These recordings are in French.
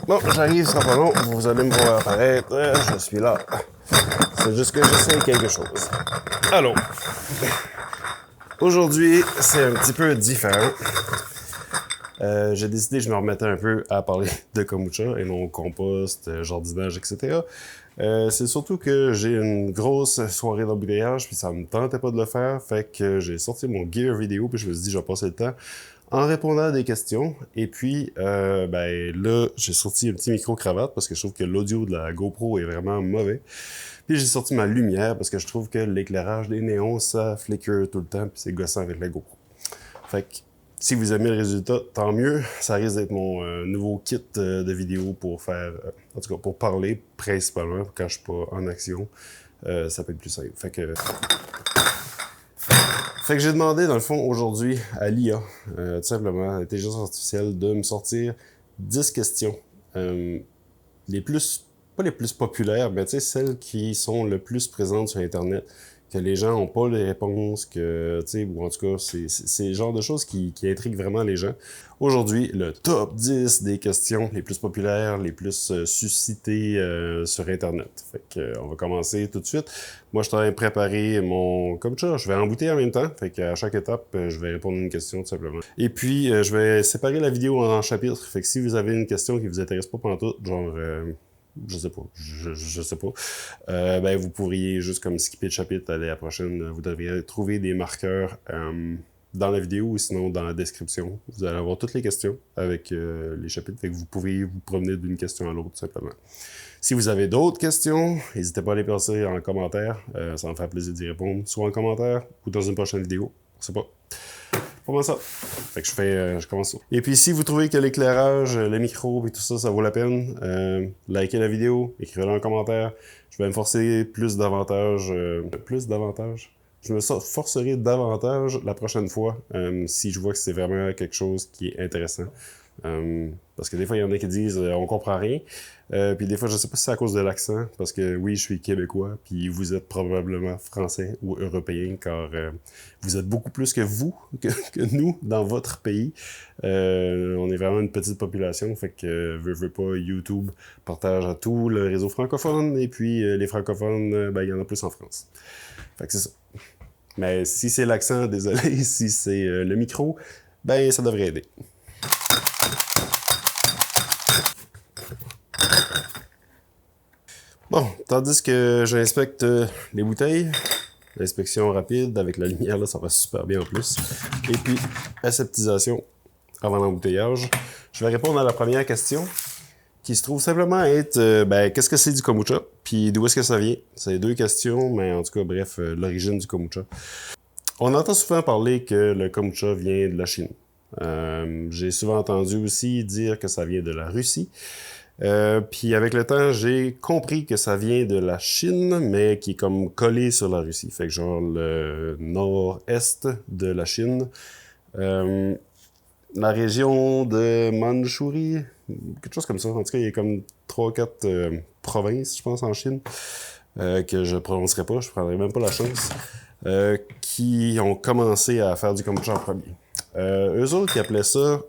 Bon, j'arrive, ce sera pas long. Vous allez me voir apparaître. Je suis là. C'est juste que j'essaie quelque chose. Alors, aujourd'hui, c'est un petit peu différent. J'ai décidé que je me remettais un peu à parler de kombucha et non compost, jardinage, etc. C'est surtout que j'ai une grosse soirée d'embouteillage puis ça me tentait pas de le faire. Fait que j'ai sorti mon gear vidéo puis je me suis dit je vais passer le temps en répondant à des questions. Et puis, là, j'ai sorti un petit micro-cravate parce que je trouve que l'audio de la GoPro est vraiment mauvais. Puis j'ai sorti ma lumière parce que je trouve que l'éclairage des néons, ça flicker tout le temps puis c'est gossant avec la GoPro. Fait que, si vous aimez le résultat, tant mieux. Ça risque d'être mon nouveau kit de vidéo pour faire, en tout cas, pour parler principalement quand je suis pas en action. Ça peut être plus simple. Fait que j'ai demandé, dans le fond, aujourd'hui, à l'IA, tout simplement, à l'intelligence artificielle, de me sortir 10 questions. Les plus, pas les plus populaires, mais tu sais, celles qui sont le plus présentes sur Internet, que les gens n'ont pas les réponses, que, tu sais, ou en tout cas, c'est le genre de choses qui intriguent vraiment les gens. Aujourd'hui, le top 10 des questions les plus populaires, les plus suscitées sur Internet. Fait que, on va commencer tout de suite. Moi, je t'avais préparé mon kombucha. Je vais embouteiller en même temps. Fait qu'à chaque étape, je vais répondre à une question, tout simplement. Et puis, je vais séparer la vidéo en chapitres. Fait que si vous avez une question qui vous intéresse pas pantoute, genre... je sais pas, je sais pas. Vous pourriez juste comme skipper le chapitre, aller à la prochaine. Vous devriez trouver des marqueurs dans la vidéo ou sinon dans la description. Vous allez avoir toutes les questions avec les chapitres. Fait que vous pouvez vous promener d'une question à l'autre, tout simplement. Si vous avez d'autres questions, n'hésitez pas à les passer en commentaire. Ça me fait plaisir d'y répondre, soit en commentaire ou dans une prochaine vidéo. Je sais pas. Comment ça? Fait que je commence ça. Et puis si vous trouvez que l'éclairage, le micro et tout ça, ça vaut la peine, likez la vidéo, écrivez-le en commentaire. Je vais me forcer plus davantage. Je me forcerai davantage la prochaine fois si je vois que c'est vraiment quelque chose qui est intéressant. Parce que des fois, il y en a qui disent on comprend rien. Puis des fois, je sais pas si c'est à cause de l'accent, parce que oui, je suis québécois, puis vous êtes probablement français ou européen, car vous êtes beaucoup plus que vous, que nous, dans votre pays. On est vraiment une petite population, fait que veux pas, YouTube partage à tout le réseau francophone, et puis les francophones, il y en a plus en France. Fait que c'est ça. Mais si c'est l'accent, désolé, si c'est le micro, ça devrait aider. Bon, tandis que j'inspecte les bouteilles, l'inspection rapide avec la lumière, là, ça va super bien en plus. Et puis, aseptisation avant l'embouteillage. Je vais répondre à la première question, qui se trouve simplement être qu'est-ce que c'est du kombucha, puis d'où est-ce que ça vient? C'est deux questions, mais en tout cas, bref, l'origine du kombucha. On entend souvent parler que le kombucha vient de la Chine. J'ai souvent entendu aussi dire que ça vient de la Russie. Puis avec le temps, j'ai compris que ça vient de la Chine, mais qui est comme collé sur la Russie. Fait que genre le nord-est de la Chine. La région de Mandchourie, quelque chose comme ça. En tout cas, il y a comme 3-4 provinces, je pense, en Chine, que je prononcerai pas, je prendrai même pas la chance, qui ont commencé à faire du kombucha en premier. Eux autres, qui appelaient ça...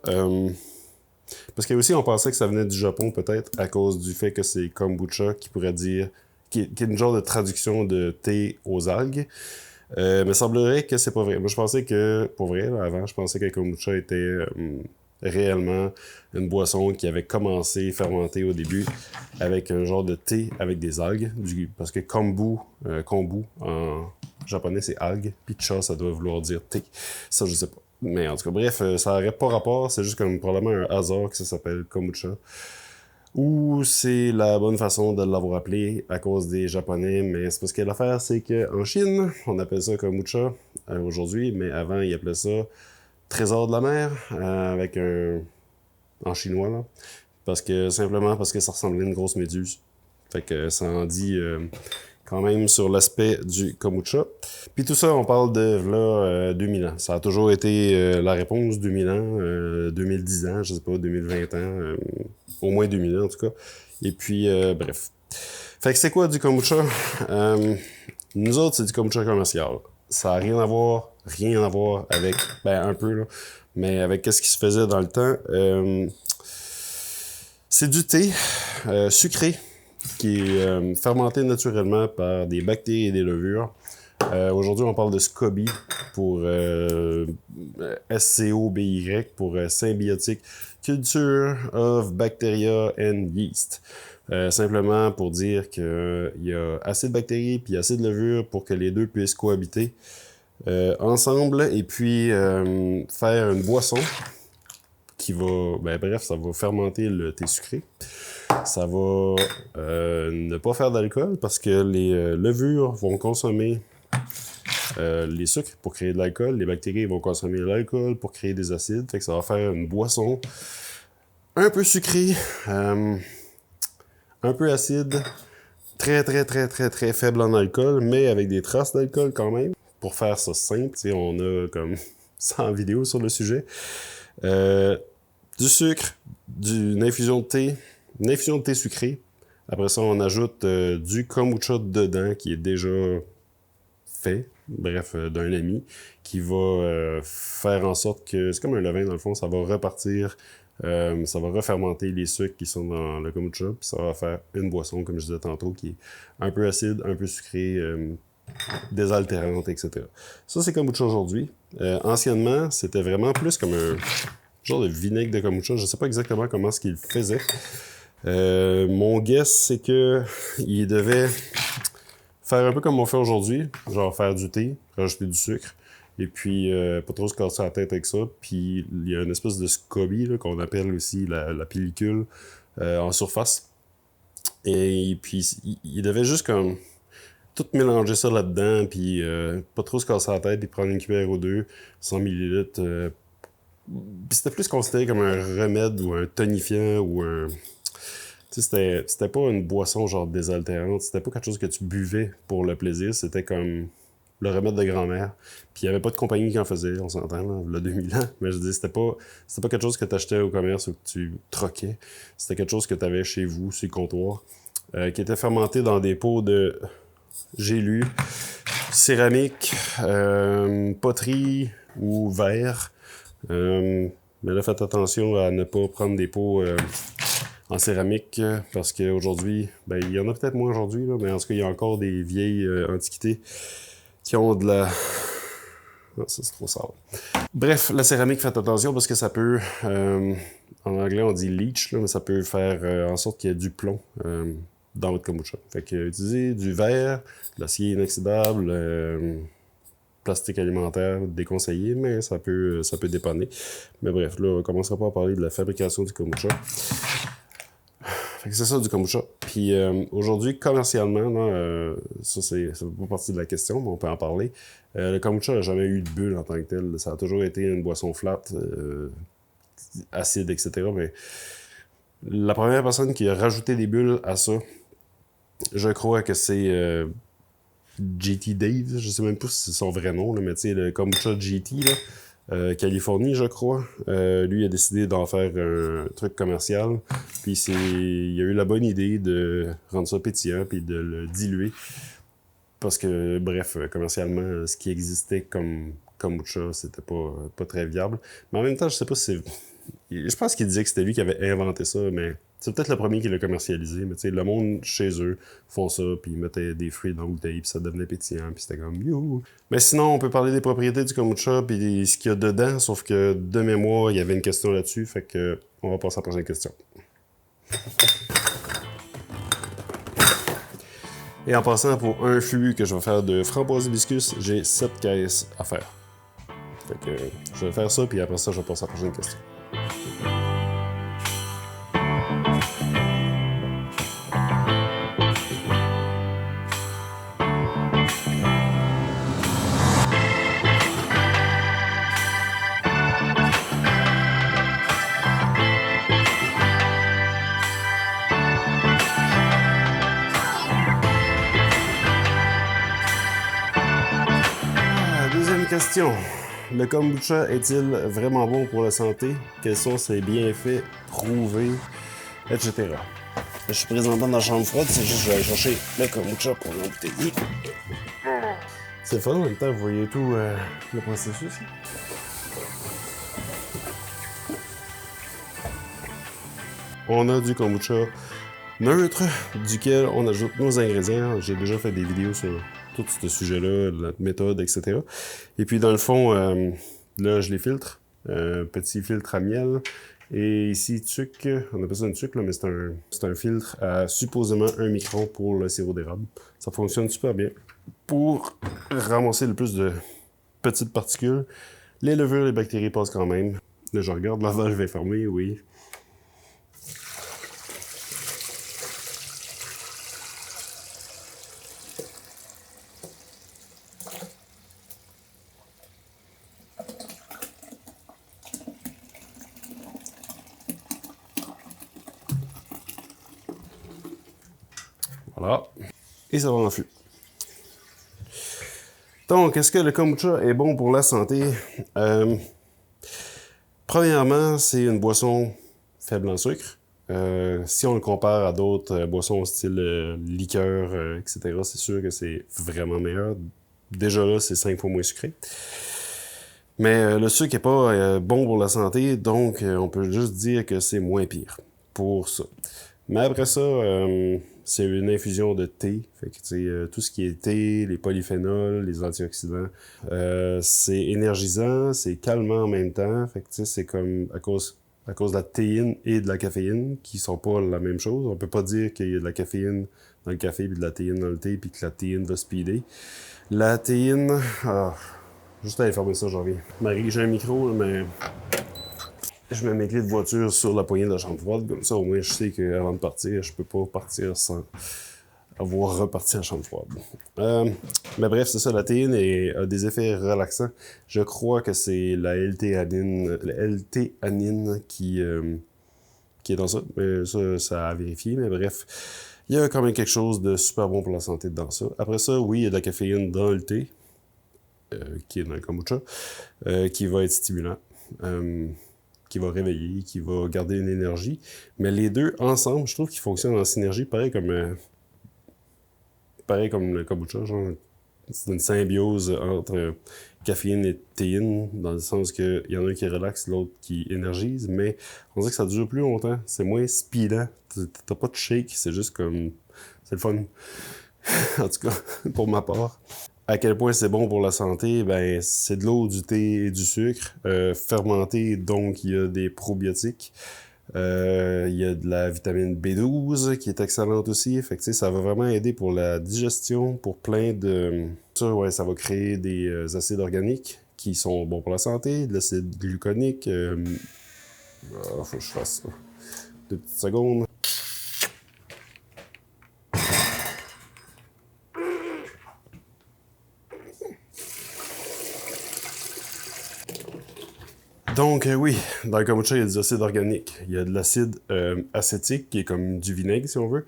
parce que aussi, on pensait que ça venait du Japon, peut-être, à cause du fait que c'est kombucha, qui pourrait dire... qui est une genre de traduction de thé aux algues. Mais semblerait que c'est pas vrai. Moi, je pensais que, pour vrai, là, avant, je pensais que le kombucha était réellement une boisson qui avait commencé fermenter au début avec un genre de thé avec des algues. Parce que kombu en japonais, c'est algues. Puis cha, ça doit vouloir dire thé. Ça, je sais pas. Mais en tout cas, bref, ça n'aurait pas rapport. C'est juste comme probablement un hasard que ça s'appelle kombucha. Ou c'est la bonne façon de l'avoir appelé à cause des Japonais, mais c'est parce que l'affaire, c'est qu'en Chine, on appelle ça kombucha aujourd'hui, mais avant, ils appelaient ça trésor de la mer, avec un... en chinois, là. Simplement parce que ça ressemblait à une grosse méduse. Fait que ça en dit quand même sur l'aspect du kombucha. Puis tout ça, on parle de là 2000 ans. Ça a toujours été la réponse, 2000 ans, 2010 ans, je sais pas, 2020 ans, au moins 2000 ans en tout cas. Et puis, bref. Fait que c'est quoi du kombucha? Nous autres, c'est du kombucha commercial. Ça a rien à voir avec, un peu là, Mais avec ce qui se faisait dans le temps, c'est du thé sucré qui est fermenté naturellement par des bactéries et des levures. Aujourd'hui, on parle de SCOBY pour SCOBY pour Symbiotic Culture of Bacteria and Yeast. Simplement pour dire qu'il y a assez de bactéries puis assez de levures pour que les deux puissent cohabiter ensemble et puis faire une boisson qui va, bref, ça va fermenter le thé sucré. Ça va ne pas faire d'alcool parce que les levures vont consommer les sucres pour créer de l'alcool. Les bactéries vont consommer l'alcool pour créer des acides. Fait que ça va faire une boisson un peu sucrée, un peu acide, très faible en alcool, mais avec des traces d'alcool quand même. Pour faire ça simple, on a comme 100 vidéos sur le sujet. Du sucre, une infusion de thé sucré. Après ça, on ajoute du kombucha dedans qui est déjà fait, bref, d'un ami, qui va faire en sorte que, c'est comme un levain dans le fond, ça va repartir, ça va refermenter les sucres qui sont dans le kombucha, puis ça va faire une boisson, comme je disais tantôt, qui est un peu acide, un peu sucrée, désaltérante, etc. Ça, c'est kombucha aujourd'hui. Anciennement, c'était vraiment plus comme un genre de vinaigre de kombucha. Je sais pas exactement comment ce qu'il faisait. Mon guess, c'est que il devait faire un peu comme on fait aujourd'hui, genre faire du thé, rajouter du sucre, et puis pas trop se casser la tête avec ça. Puis il y a une espèce de SCOBY là, qu'on appelle aussi la pellicule en surface. Et puis il devait juste comme tout mélanger ça là-dedans, puis pas trop se casser la tête, puis prendre une cuillère ou deux, 100 ml. Puis c'était plus considéré comme un remède ou un tonifiant ou un... Tu sais, c'était pas une boisson genre désaltérante, c'était pas quelque chose que tu buvais pour le plaisir, c'était comme le remède de grand-mère. Puis il y avait pas de compagnie qui en faisait, on s'entend, là, il y a 2000 ans. Mais je dis, c'était pas quelque chose que tu achetais au commerce ou que tu troquais. C'était quelque chose que tu avais chez vous, sur le comptoir, qui était fermenté dans des pots de... J'ai lu, céramique, poterie ou verre. Mais là, faites attention à ne pas prendre des pots en céramique parce qu'aujourd'hui, il y en a peut-être moins aujourd'hui, mais en tout cas, il y a encore des vieilles antiquités qui ont de la... Non, ça, c'est trop sale. Bref, la céramique, faites attention parce que ça peut... en anglais, on dit leach, là, mais ça peut faire en sorte qu'il y ait du plomb dans votre kombucha. Fait que utilisez du verre, de l'acier inoxydable, plastique alimentaire déconseillé, mais ça peut dépanner. Mais bref, là, on ne commencera pas à parler de la fabrication du kombucha. Fait que c'est ça du kombucha. Puis aujourd'hui, commercialement, là, ça fait pas partie de la question, mais on peut en parler. Le kombucha n'a jamais eu de bulle en tant que tel. Ça a toujours été une boisson flat, acide, etc. Mais la première personne qui a rajouté des bulles à ça, je crois que c'est JT Dave, je sais même pas si c'est son vrai nom, là, mais tu sais, le kombucha JT, là, Californie, je crois. Lui a décidé d'en faire un truc commercial. Puis il a eu la bonne idée de rendre ça pétillant puis de le diluer. Parce que, bref, commercialement, ce qui existait comme kombucha, c'était pas très viable. Mais en même temps, je sais pas si c'est... Je pense qu'il disait que c'était lui qui avait inventé ça, mais c'est peut-être le premier qui l'a commercialisé. Mais tu sais, le monde chez eux font ça, puis ils mettaient des fruits dans la bouteille, puis ça devenait pétillant, puis c'était comme youhou. Mais sinon, on peut parler des propriétés du kombucha, puis ce qu'il y a dedans, sauf que de mémoire, il y avait une question là-dessus, fait que on va passer à la prochaine question. Et en passant, pour un fût que je vais faire de framboise hibiscus, j'ai 7 caisses à faire. Fait que je vais faire ça, puis après ça, je vais passer à la prochaine question. Deuxième question. Le kombucha est-il vraiment bon pour la santé? Quels sont ses bienfaits prouvés, etc. Je suis présentement dans la chambre froide, c'est juste que je vais aller chercher le kombucha pour l'embouteiller. C'est fun, en même temps, vous voyez tout le processus. on a du kombucha neutre, duquel on ajoute nos ingrédients. J'ai déjà fait des vidéos sur tout ce sujet-là, la méthode, etc. Et puis dans le fond, là je les filtre. Petit filtre à miel. Et ici, tuc, on appelle ça une tuc, là, mais c'est un filtre à supposément 1 micron pour le sirop d'érable. Ça fonctionne super bien pour ramasser le plus de petites particules. Les levures, les bactéries passent quand même. Là, je regarde, la valve est fermée, oui. Voilà. Et ça va en flux. Donc, est-ce que le kombucha est bon pour la santé? Premièrement, c'est une boisson faible en sucre. Si on le compare à d'autres boissons style liqueur, etc., c'est sûr que c'est vraiment meilleur. Déjà là, c'est 5 fois moins sucré. Mais le sucre n'est pas bon pour la santé, donc on peut juste dire que c'est moins pire pour ça. Mais après ça, c'est une infusion de thé. Fait que, tout ce qui est thé, les polyphénols, les antioxydants, c'est énergisant, c'est calmant en même temps. Fait que c'est comme à cause de la théine et de la caféine, qui sont pas la même chose. On peut pas dire qu'il y a de la caféine dans le café puis de la théine dans le thé, puis que la théine va speeder. La théine... Ah, juste aller fermer ça, j'en reviens. Marie, j'ai un micro, mais... Je mets mes clés de voiture sur la poignée de la chambre froide, comme ça au moins je sais qu'avant de partir, je peux pas partir sans avoir reparti en chambre froide. Mais bref, c'est ça, la théine a des effets relaxants. Je crois que c'est la L-théanine qui est dans ça, mais ça a vérifié, mais bref. Il y a quand même quelque chose de super bon pour la santé dans ça. Après ça, oui, il y a de la caféine dans le thé, qui est dans le kombucha, qui va être stimulant. Qui va réveiller, qui va garder une énergie. Mais les deux, ensemble, je trouve qu'ils fonctionnent en synergie, pareil comme le kombucha. Genre, c'est une symbiose entre caféine et théine, dans le sens qu'il y en a un qui relaxe, l'autre qui énergise, mais on dirait que ça dure plus longtemps. C'est moins speedant. T'as pas de shake, c'est juste comme... C'est le fun. En tout cas, pour ma part. À quel point c'est bon pour la santé? Ben, c'est de l'eau, du thé et du sucre, fermenté, donc il y a des probiotiques. Il y a de la vitamine B12 qui est excellente aussi. Fait que, ça va vraiment aider pour la digestion, pour plein de... Ça, ouais, ça va créer des acides organiques qui sont bons pour la santé, de l'acide gluconique. Faut que je fasse ça. 2 petites secondes. Donc, oui, dans le kombucha, il y a des acides organiques. Il y a de l'acide acétique, qui est comme du vinaigre, si on veut.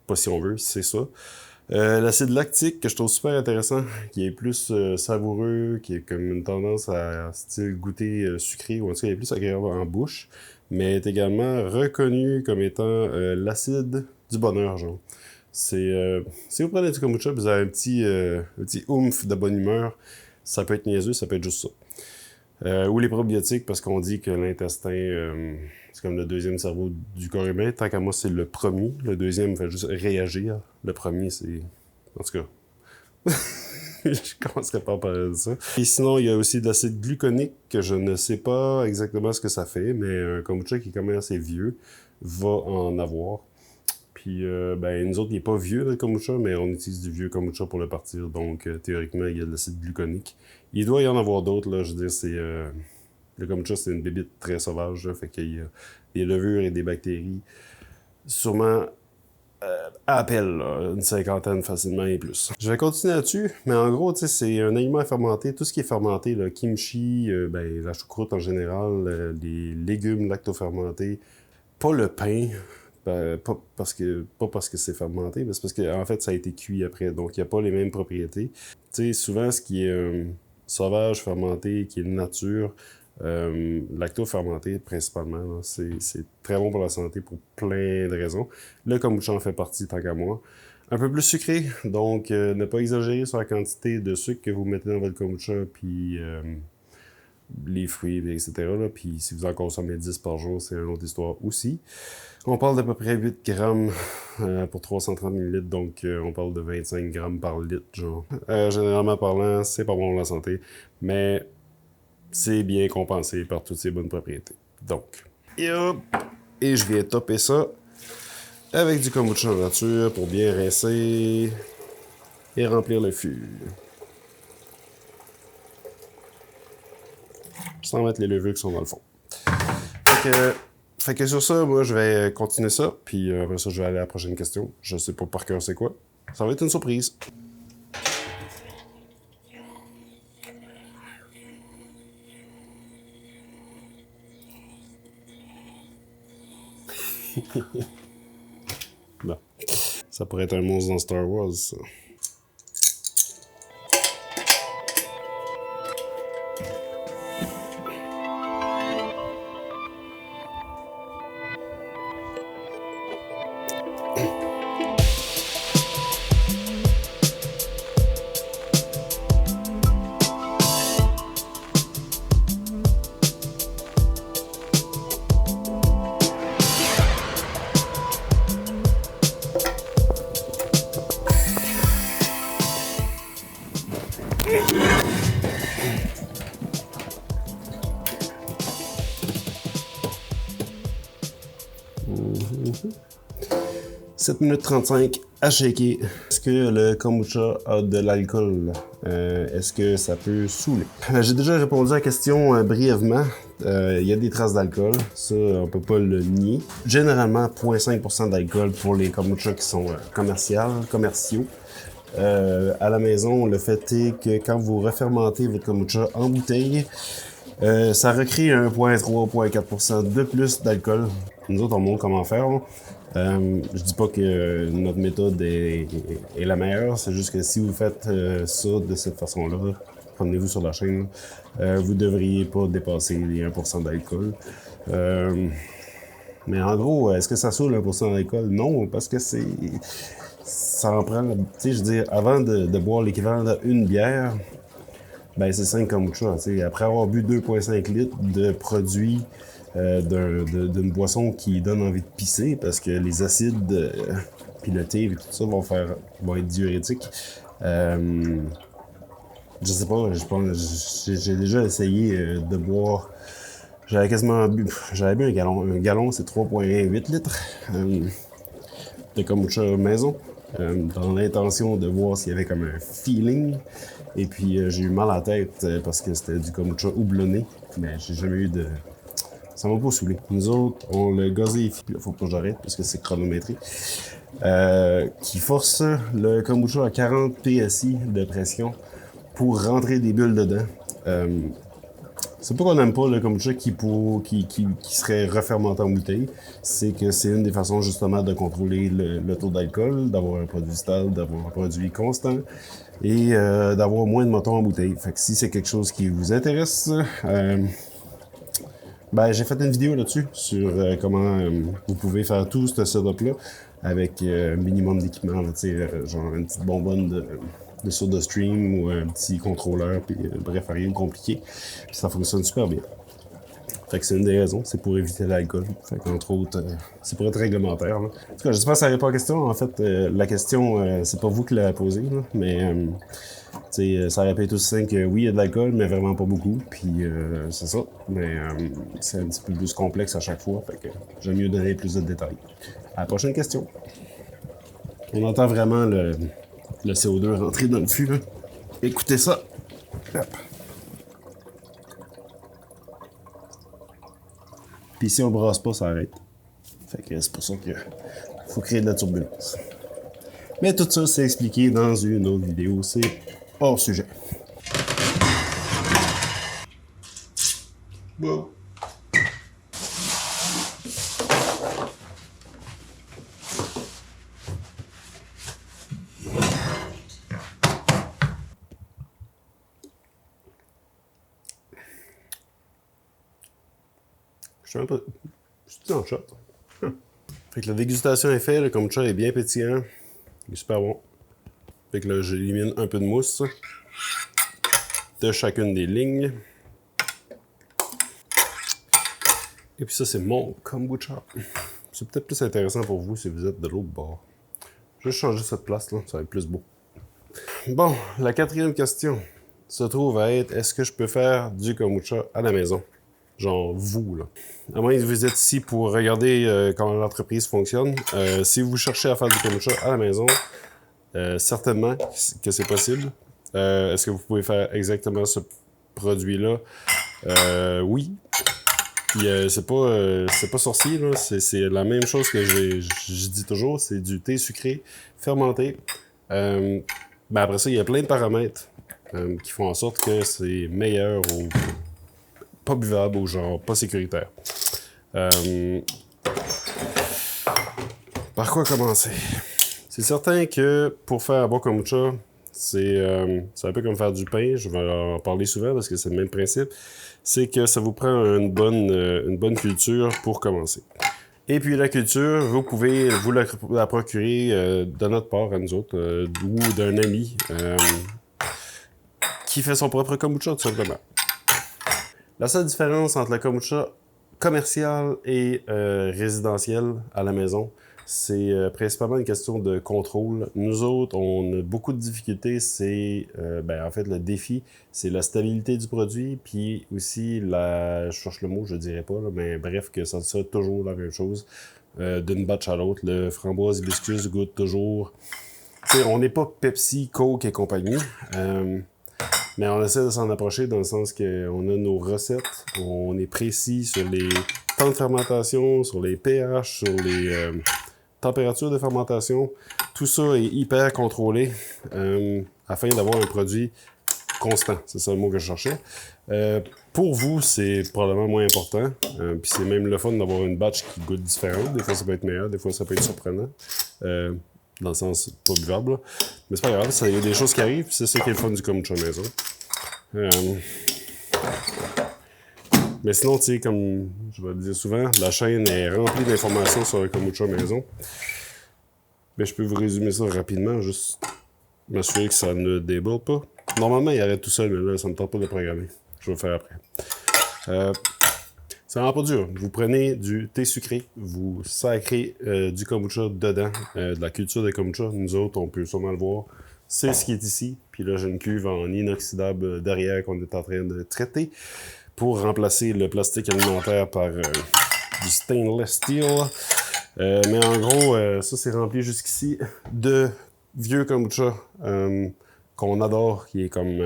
Pas si on veut, c'est ça. L'acide lactique, que je trouve super intéressant, qui est plus savoureux, qui est comme une tendance à style goûter sucré, ou en tout cas, il est plus agréable en bouche, mais est également reconnu comme étant l'acide du bonheur, genre. Si vous prenez du kombucha, vous avez un petit oomph de bonne humeur, ça peut être niaiseux, ça peut être juste ça. Ou les probiotiques, parce qu'on dit que l'intestin, c'est comme le deuxième cerveau du corps humain. Tant qu'à moi, c'est le premier. Le deuxième fait juste réagir. Le premier, c'est... En tout cas, je commencerai pas par ça. Et sinon, il y a aussi de l'acide gluconique, que je ne sais pas exactement ce que ça fait, mais un kombucha qui est quand même assez vieux va en avoir. Puis, ben, nous autres, il n'est pas vieux, le kombucha, mais on utilise du vieux kombucha pour le partir. Donc, théoriquement, il y a de l'acide gluconique. Il doit y en avoir d'autres, là. Je veux dire, c'est... le kombucha, c'est une bébite très sauvage, là. Fait qu'il y a des levures et des bactéries. Sûrement, à appel, là, une cinquantaine facilement et plus. Je vais continuer là-dessus, mais en gros, tu sais, c'est un aliment fermenté. Tout ce qui est fermenté, là, kimchi, ben, la choucroute en général, les légumes lactofermentés, pas le pain. Ben, pas parce que c'est fermenté, mais c'est parce qu'en fait, ça a été cuit après, donc il n'y a pas les mêmes propriétés. Tu sais, souvent, ce qui est sauvage, fermenté, qui est nature, lacto-fermenté principalement, c'est très bon pour la santé pour plein de raisons. Le kombucha en fait partie, tant qu'à moi. Un peu plus sucré, donc ne pas exagérer sur la quantité de sucre que vous mettez dans votre kombucha, puis les fruits, etc. Là. Puis si vous en consommez 10 par jour, c'est une autre histoire aussi. On parle d'à peu près 8 grammes pour 330 ml, donc on parle de 25 grammes par litre, genre. Généralement parlant, c'est pas bon pour la santé, mais c'est bien compensé par toutes ces bonnes propriétés. Donc, et hop! Et je viens topper ça avec du kombucha nature pour bien rincer et remplir le fût. Sans mettre les levures qui sont dans le fond. Fait que sur ça, moi, je vais continuer ça, puis après ça, je vais aller à la prochaine question. Je sais pas par cœur c'est quoi. Ça va être une surprise. Bon. Ça pourrait être un monstre dans Star Wars, ça. Mm-hmm. 7 minutes 35 à shaker. Est-ce que le kombucha a de l'alcool? Est-ce que ça peut saouler? J'ai déjà répondu à la question brièvement. Il y a des traces d'alcool, ça on peut pas le nier. Généralement 0,5% d'alcool pour les kombuchas qui sont commerciaux. À la maison, le fait est que quand vous refermentez votre kombucha en bouteille, ça recrée 1,3-1,4% de plus d'alcool. Nous autres, on montre comment faire. Je dis pas que notre méthode est la meilleure, c'est juste que si vous faites ça de cette façon-là, promenez-vous sur la chaîne, vous devriez pas dépasser les 1% d'alcool. Mais en gros, est-ce que ça saoule 1% d'alcool? Non, parce que ça en prend, tu sais, je veux dire, avant de boire l'équivalent d'une bière, ben c'est 5 kombucha. Après avoir bu 2,5 litres de produits d'une boisson qui donne envie de pisser, parce que les acides, puis le thé et tout ça vont être diurétiques. Je sais pas, j'ai déjà essayé de boire. J'avais bu un gallon. Un gallon, c'est 3,8 litres de kombucha maison. Dans l'intention de voir s'il y avait comme un feeling. Et puis j'ai eu mal à la tête parce que c'était du kombucha houblonné. Mais j'ai jamais eu de... Ça m'a pas saoulé. Nous autres, on le gazéifie. Faut pas que j'arrête parce que c'est chronométré. Qui force le kombucha à 40 PSI de pression pour rentrer des bulles dedans. C'est pas qu'on n'aime pas le kombucha qui serait refermenté en bouteille, c'est que c'est une des façons justement de contrôler le taux d'alcool, d'avoir un produit stable, d'avoir un produit constant et d'avoir moins de motons en bouteille. Fait que si c'est quelque chose qui vous intéresse, ben j'ai fait une vidéo là-dessus sur comment vous pouvez faire tout ce setup-là avec un minimum d'équipement, genre une petite bonbonne de SodaStream ou un petit contrôleur, puis bref, rien de compliqué. Puis ça fonctionne super bien. Fait que c'est une des raisons, c'est pour éviter l'alcool. Fait qu'entre autres, c'est pour être réglementaire. Là. En tout cas, je sais pas si ça répond à la question. En fait, la question, c'est pas vous qui l'avez posée, là, mais ça répète aussi simple que oui, il y a de l'alcool, mais vraiment pas beaucoup. Puis c'est ça. Mais c'est un petit peu plus complexe à chaque fois. Fait que j'aime mieux donner plus de détails. À la prochaine question. On entend vraiment le CO2 rentrer dans le fût. Là. Écoutez ça. Hop. Puis si on brasse pas, ça arrête. Fait que c'est pour ça qu'il faut créer de la turbulence. Mais tout ça, c'est expliqué dans une autre vidéo. C'est hors sujet. Bon. Je suis un peu... Je suis en shot. Fait que la dégustation est faite, le kombucha est bien pétillant. Il est super bon. Fait que là, j'élimine un peu de mousse de chacune des lignes. Et puis ça, c'est mon kombucha. C'est peut-être plus intéressant pour vous si vous êtes de l'autre bord. Je vais changer cette place-là, ça va être plus beau. Bon, la 4e question se trouve à être, est-ce que je peux faire du kombucha à la maison? Genre vous, là. À moins que vous êtes ici pour regarder comment l'entreprise fonctionne. Si vous cherchez à faire du kombucha à la maison, certainement que c'est possible. Est-ce que vous pouvez faire exactement ce produit-là? Oui. Puis c'est pas sorcier, là. C'est la même chose que je dis toujours, c'est du thé sucré, fermenté. Ben après ça, il y a plein de paramètres qui font en sorte que c'est meilleur ou pas buvable ou genre pas sécuritaire. Par quoi commencer? C'est certain que pour faire un bon kombucha, c'est un peu comme faire du pain. Je vais en parler souvent parce que c'est le même principe. C'est que ça vous prend une bonne culture pour commencer. Et puis la culture, vous pouvez vous la procurer de notre part, à nous autres, ou d'un ami qui fait son propre kombucha, tout simplement. La seule différence entre le kombucha commercial et résidentiel à la maison, c'est principalement une question de contrôle. Nous autres, on a beaucoup de difficultés. C'est, en fait, le défi, c'est la stabilité du produit, puis aussi je cherche le mot, je dirais pas, là, mais bref, que ça soit toujours la même chose. D'une batch à l'autre, le framboise hibiscus goûte toujours. T'sais, on n'est pas Pepsi, Coke et compagnie. Mais on essaie de s'en approcher dans le sens qu'on a nos recettes, on est précis sur les temps de fermentation, sur les pH, sur les températures de fermentation. Tout ça est hyper contrôlé afin d'avoir un produit constant. C'est ça le mot que je cherchais. Pour vous, c'est probablement moins important. Puis c'est même le fun d'avoir une batch qui goûte différente. Des fois, ça peut être meilleur, des fois, ça peut être surprenant. Dans le sens pas buvable, là. Mais c'est pas grave, il y a des choses qui arrivent, c'est ça qui est le fun du kombucha maison. Mais sinon, tu sais, comme je vais le dire souvent, la chaîne est remplie d'informations sur le kombucha maison. Mais je peux vous résumer ça rapidement, juste m'assurer que ça ne déborde pas. Normalement, il arrête tout seul, mais là, ça ne me tente pas de programmer. Je vais le faire après. C'est vraiment pas dur. Vous prenez du thé sucré, vous sacrez du kombucha dedans, de la culture de kombucha. Nous autres, on peut sûrement le voir. C'est ce qui est ici. Puis là, j'ai une cuve en inoxydable derrière qu'on est en train de traiter pour remplacer le plastique alimentaire par du stainless steel. Mais en gros, ça, c'est rempli jusqu'ici de vieux kombucha qu'on adore, qui est comme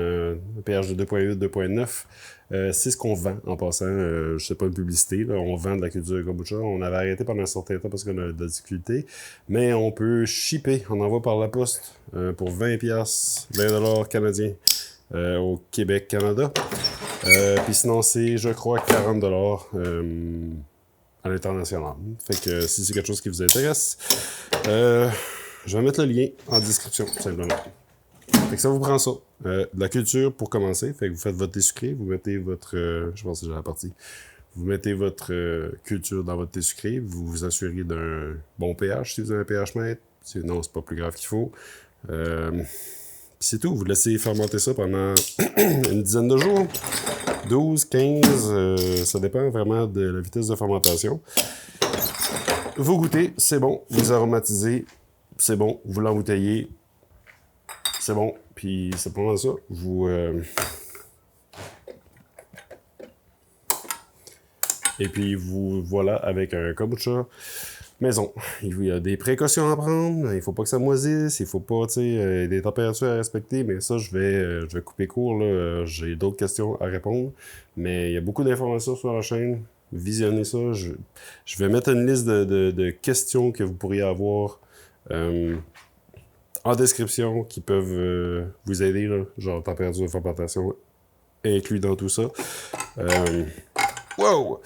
pH de 2.8, 2.9. C'est ce qu'on vend en passant. Je sais pas une publicité, là, on vend de la culture de kombucha. On avait arrêté pendant un certain temps parce qu'on a de la difficulté. Mais on peut shipper, on envoie par la poste pour 20$, 20$ canadiens au Québec, Canada. Puis sinon, c'est, je crois, 40$ à l'international. Fait que si c'est quelque chose qui vous intéresse, je vais mettre le lien en description, simplement. Fait que ça vous prend ça. De la culture pour commencer. Fait que vous faites votre thé sucré, vous mettez votre... je pense que c'est déjà la partie. Vous mettez votre culture dans votre thé sucré, vous vous assurez d'un bon pH si vous avez un pH mètre. Sinon, c'est pas plus grave qu'il faut. Puis c'est tout. Vous laissez fermenter ça pendant une dizaine de jours. 12, 15, ça dépend vraiment de la vitesse de fermentation. Vous goûtez, c'est bon. Vous aromatisez, c'est bon. Vous l'embouteillez, c'est bon. Puis c'est pas mal ça. Vous... Et puis vous voilà avec un kombucha maison. Il y a des précautions à prendre, il faut pas que ça moisisse, il faut pas, tu sais, des températures à respecter, mais ça, je vais couper court, là. J'ai d'autres questions à répondre, mais il y a beaucoup d'informations sur la chaîne. Visionnez ça. Je vais mettre une liste de questions que vous pourriez avoir en description qui peuvent vous aider, là, genre température de fermentation inclus dans tout ça. Wow!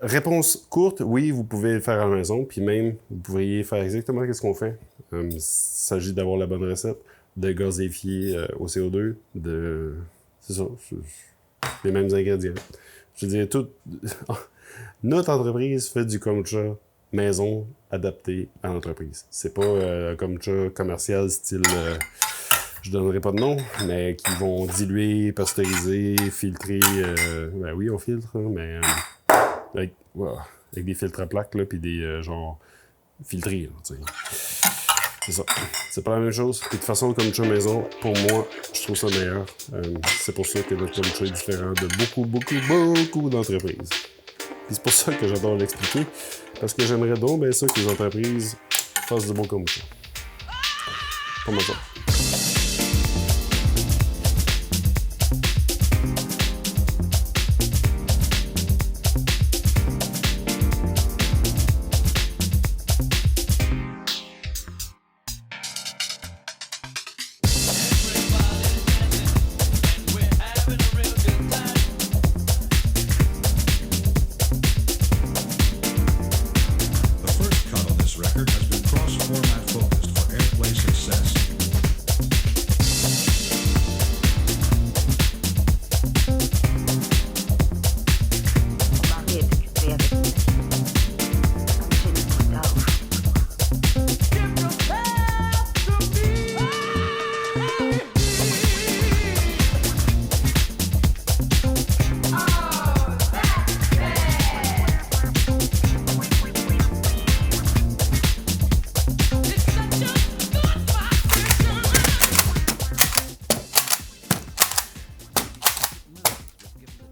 Réponse courte, oui, vous pouvez le faire à la maison, puis même, vous pourriez faire exactement ce qu'on fait. Il s'agit d'avoir la bonne recette, de gazéifier au CO2, c'est ça, les mêmes ingrédients. Je veux dire, notre entreprise fait du kombucha maison adapté à l'entreprise. C'est pas un kombucha commercial style... je donnerai pas de nom, mais qui vont diluer, pasteuriser, filtrer. Ben oui, on filtre, hein, mais avec des filtres à plaques, là, puis des genre filtrés, là, tu sais. C'est ça. C'est pas la même chose. Puis de toute façon, le kombucha maison, pour moi, je trouve ça meilleur. C'est pour ça que notre kombucha est différent de beaucoup d'entreprises. Puis c'est pour ça que j'adore l'expliquer, parce que j'aimerais donc bien ça que les entreprises fassent du bon kombucha. Pas mal ça.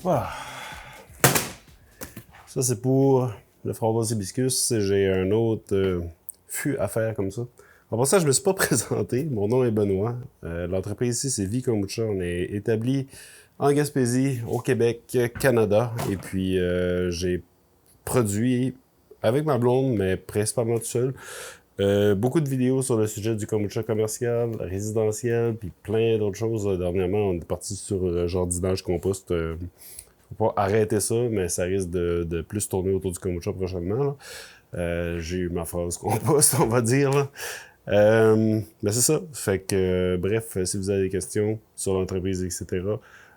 Voilà. Ça, c'est pour le framboise hibiscus. J'ai un autre fût à faire comme ça. En passant, je ne me suis pas présenté. Mon nom est Benoît. L'entreprise ici, c'est Vie Kombucha. On est établi en Gaspésie, au Québec, Canada. Et puis, j'ai produit avec ma blonde, mais principalement tout seul, beaucoup de vidéos sur le sujet du kombucha commercial, résidentiel, puis plein d'autres choses. Dernièrement, on est parti sur jardinage compost. Faut pas arrêter ça, mais ça risque de plus tourner autour du kombucha prochainement. J'ai eu ma phase compost, on va dire. Mais c'est ça. Fait que, bref, si vous avez des questions sur l'entreprise, etc.,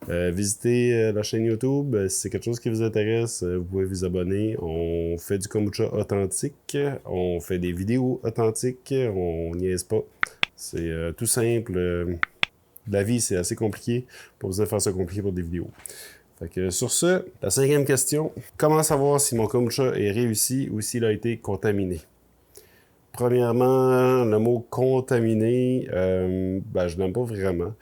visitez la chaîne YouTube. Si c'est quelque chose qui vous intéresse, vous pouvez vous abonner. On fait du kombucha authentique. On fait des vidéos authentiques. On niaise pas. C'est tout simple. La vie, c'est assez compliqué. Pas besoin de faire ça compliqué pour des vidéos. Fait que sur ce, la 5e question. Comment savoir si mon kombucha est réussi ou s'il a été contaminé? Premièrement, le mot contaminé, je l'aime pas vraiment.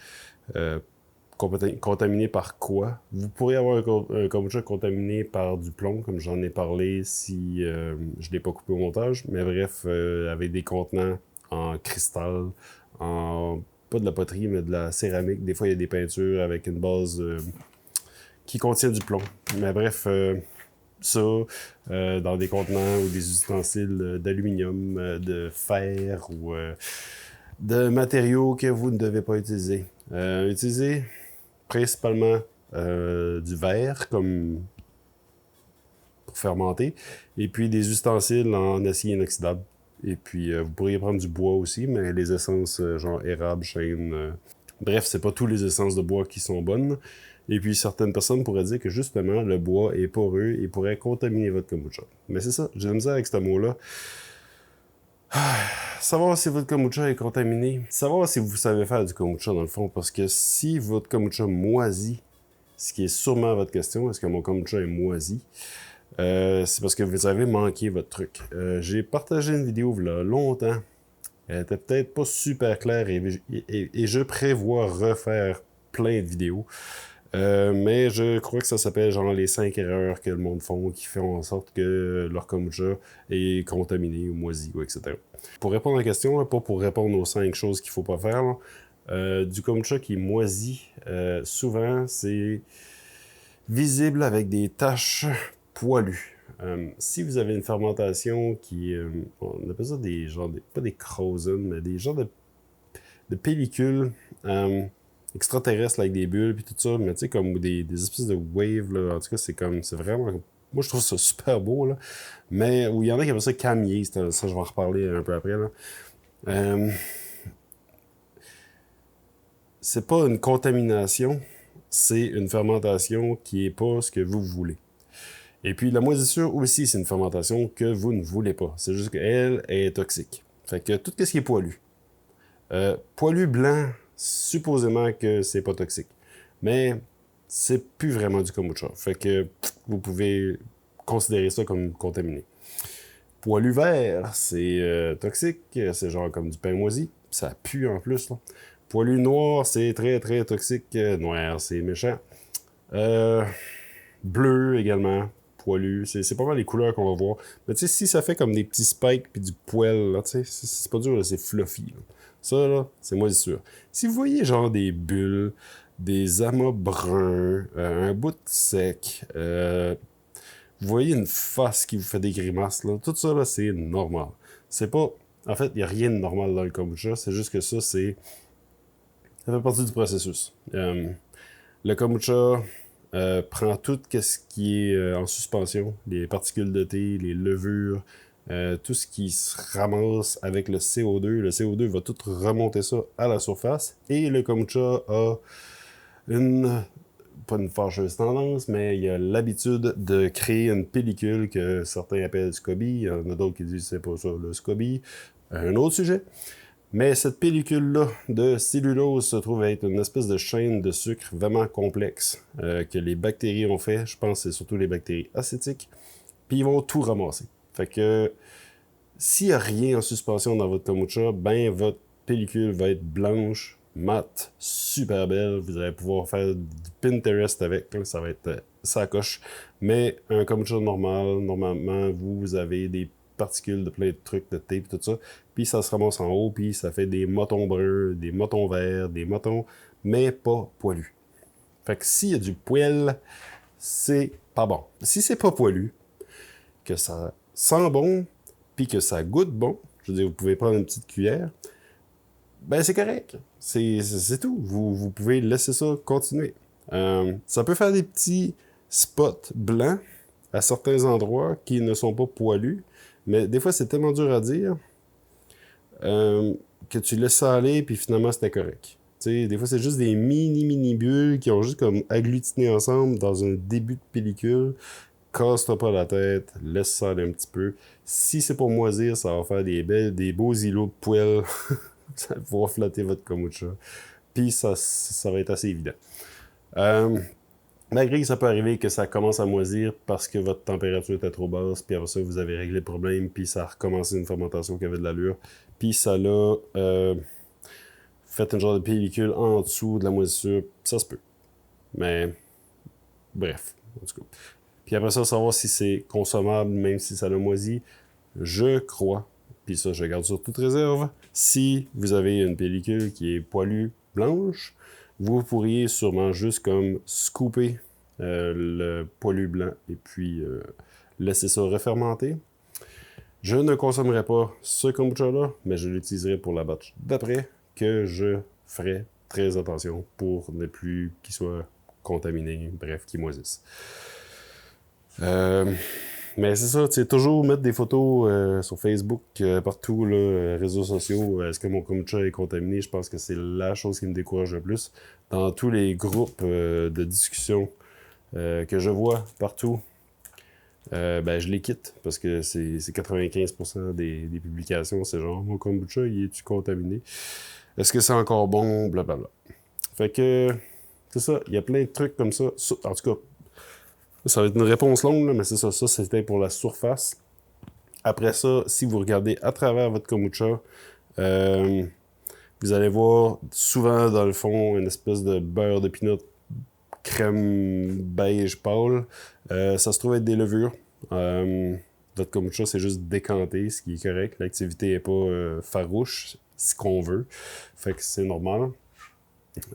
Contaminé par quoi? Vous pourriez avoir un kombucha contaminé par du plomb, comme j'en ai parlé si je l'ai pas coupé au montage. Mais bref, avec des contenants en cristal, pas de la poterie, mais de la céramique. Des fois, il y a des peintures avec une base qui contient du plomb. Mais bref, ça, dans des contenants ou des ustensiles d'aluminium, de fer ou de matériaux que vous ne devez pas utiliser. Utilisez principalement du verre comme pour fermenter, et puis des ustensiles en acier inoxydable. Et puis, vous pourriez prendre du bois aussi, mais les essences genre érable, chêne... Bref, c'est pas tous les essences de bois qui sont bonnes. Et puis, certaines personnes pourraient dire que, justement, le bois est poreux et pourrait contaminer votre kombucha. Mais c'est ça, j'ai de la misère avec ce mot-là. Savoir si votre kombucha est contaminé. Savoir si vous savez faire du kombucha, dans le fond. Parce que si votre kombucha moisit, ce qui est sûrement votre question, est-ce que mon kombucha est moisi? C'est parce que vous avez manqué votre truc. J'ai partagé une vidéo il y a longtemps. Elle était peut-être pas super claire et je prévois refaire plein de vidéos. Mais je crois que ça s'appelle genre les 5 erreurs que le monde font qui font en sorte que leur kombucha est contaminé ou moisi ou etc. Pour répondre à la question, pas pour répondre aux 5 choses qu'il faut pas faire, du kombucha qui est moisi, souvent c'est visible avec des taches poilues. Si vous avez une fermentation qui on appelle ça des genres, pas des crozes, mais des genres de pellicules extraterrestres là, avec des bulles puis tout ça, mais tu sais, comme des espèces de waves, là. En tout cas, c'est vraiment... Moi, je trouve ça super beau, là. Mais, où il y en a qui appellent ça camier, ça, je vais en reparler un peu après, là. C'est pas une contamination, c'est une fermentation qui est pas ce que vous voulez. Et puis, la moisissure aussi, c'est une fermentation que vous ne voulez pas. C'est juste qu'elle est toxique. Fait que tout ce qui est poilu. Poilu blanc, supposément que c'est pas toxique. Mais c'est plus vraiment du kombucha. Fait que vous pouvez considérer ça comme contaminé. Poilu vert, c'est toxique, c'est genre comme du pain moisi, ça pue en plus, là. Poilu noir, c'est très très toxique, noir, c'est méchant. Bleu également, poilu, c'est pas mal les couleurs qu'on va voir. Mais tu sais, si ça fait comme des petits spikes puis du poil, là, tu sais, c'est pas dur, là, c'est fluffy. Là. Ça, là, c'est moisissure. Si vous voyez genre des bulles, des amas bruns, un bout de sec, vous voyez une face qui vous fait des grimaces, là, tout ça, là, c'est normal. C'est pas... En fait, il n'y a rien de normal dans le kombucha, c'est juste que ça, c'est... Ça fait partie du processus. Le kombucha prend tout ce qui est en suspension, les particules de thé, les levures, tout ce qui se ramasse avec le CO2. Le CO2 va tout remonter ça à la surface et le kombucha a pas une fâcheuse tendance, mais il a l'habitude de créer une pellicule que certains appellent SCOBY. Il y en a d'autres qui disent que c'est pas ça, le SCOBY. Un autre sujet. Mais cette pellicule-là de cellulose se trouve être une espèce de chaîne de sucre vraiment complexe que les bactéries ont fait. Je pense que c'est surtout les bactéries acétiques. Puis ils vont tout ramasser. Fait que s'il n'y a rien en suspension dans votre kombucha, ben votre pellicule va être blanche, mate, super belle. Vous allez pouvoir faire du Pinterest avec. Ça va être ça coche. Mais un kombucha normal, normalement, vous avez des particules de plein de trucs, de tape, tout ça. Puis ça se ramasse en haut, puis ça fait des motons bruns, des motons verts, des motons, mais pas poilus. Fait que s'il y a du poil, c'est pas bon. Si c'est pas poilu, que ça sent bon, puis que ça goûte bon, je veux dire, vous pouvez prendre une petite cuillère, ben c'est correct. C'est tout. Vous pouvez laisser ça continuer. Ça peut faire des petits spots blancs à certains endroits qui ne sont pas poilus, mais des fois, c'est tellement dur à dire que tu laisses ça aller, puis finalement, c'était correct. T'sais, des fois, c'est juste des mini bulles qui ont juste comme agglutiné ensemble dans un début de pellicule. Casse-toi pas la tête, laisse ça aller un petit peu. Si c'est pour moisir, ça va faire des beaux îlots de poêle. Ça va pouvoir flatter votre kombucha. Puis ça va être assez évident. Malgré que ça peut arriver que ça commence à moisir parce que votre température était trop basse, puis après ça, vous avez réglé le problème, puis ça a recommencé une fermentation qui avait de l'allure, puis ça l'a fait une genre de pellicule en dessous de la moisissure, ça se peut. Mais, bref, en tout cas. Puis après ça, savoir si c'est consommable, même si ça l'a moisi, je crois, puis ça, je garde sur toute réserve, si vous avez une pellicule qui est poilue blanche, vous pourriez sûrement juste comme scooper le poilu blanc et puis laisser ça refermenter. Je ne consommerai pas ce kombucha-là, mais je l'utiliserai pour la batch d'après, que je ferai très attention pour ne plus qu'il soit contaminé, bref, qu'il moisisse. Mais c'est ça, tu sais, toujours mettre des photos sur Facebook, partout, là, réseaux sociaux. Est-ce que mon kombucha est contaminé? Je pense que c'est la chose qui me décourage le plus. Dans tous les groupes de discussion que je vois partout, ben, je les quitte parce que c'est 95% des publications. C'est genre, mon kombucha, il est-tu contaminé? Est-ce que c'est encore bon? Blablabla. Fait que, c'est ça, il y a plein de trucs comme ça. En tout cas, ça va être une réponse longue, là, mais c'est ça. Ça, c'était pour la surface. Après ça, si vous regardez à travers votre kombucha, vous allez voir souvent dans le fond une espèce de beurre de pinot crème beige pâle. Ça se trouve être des levures. Votre kombucha, c'est juste décanté, ce qui est correct. L'activité n'est pas farouche, ce qu'on veut. Fait que c'est normal.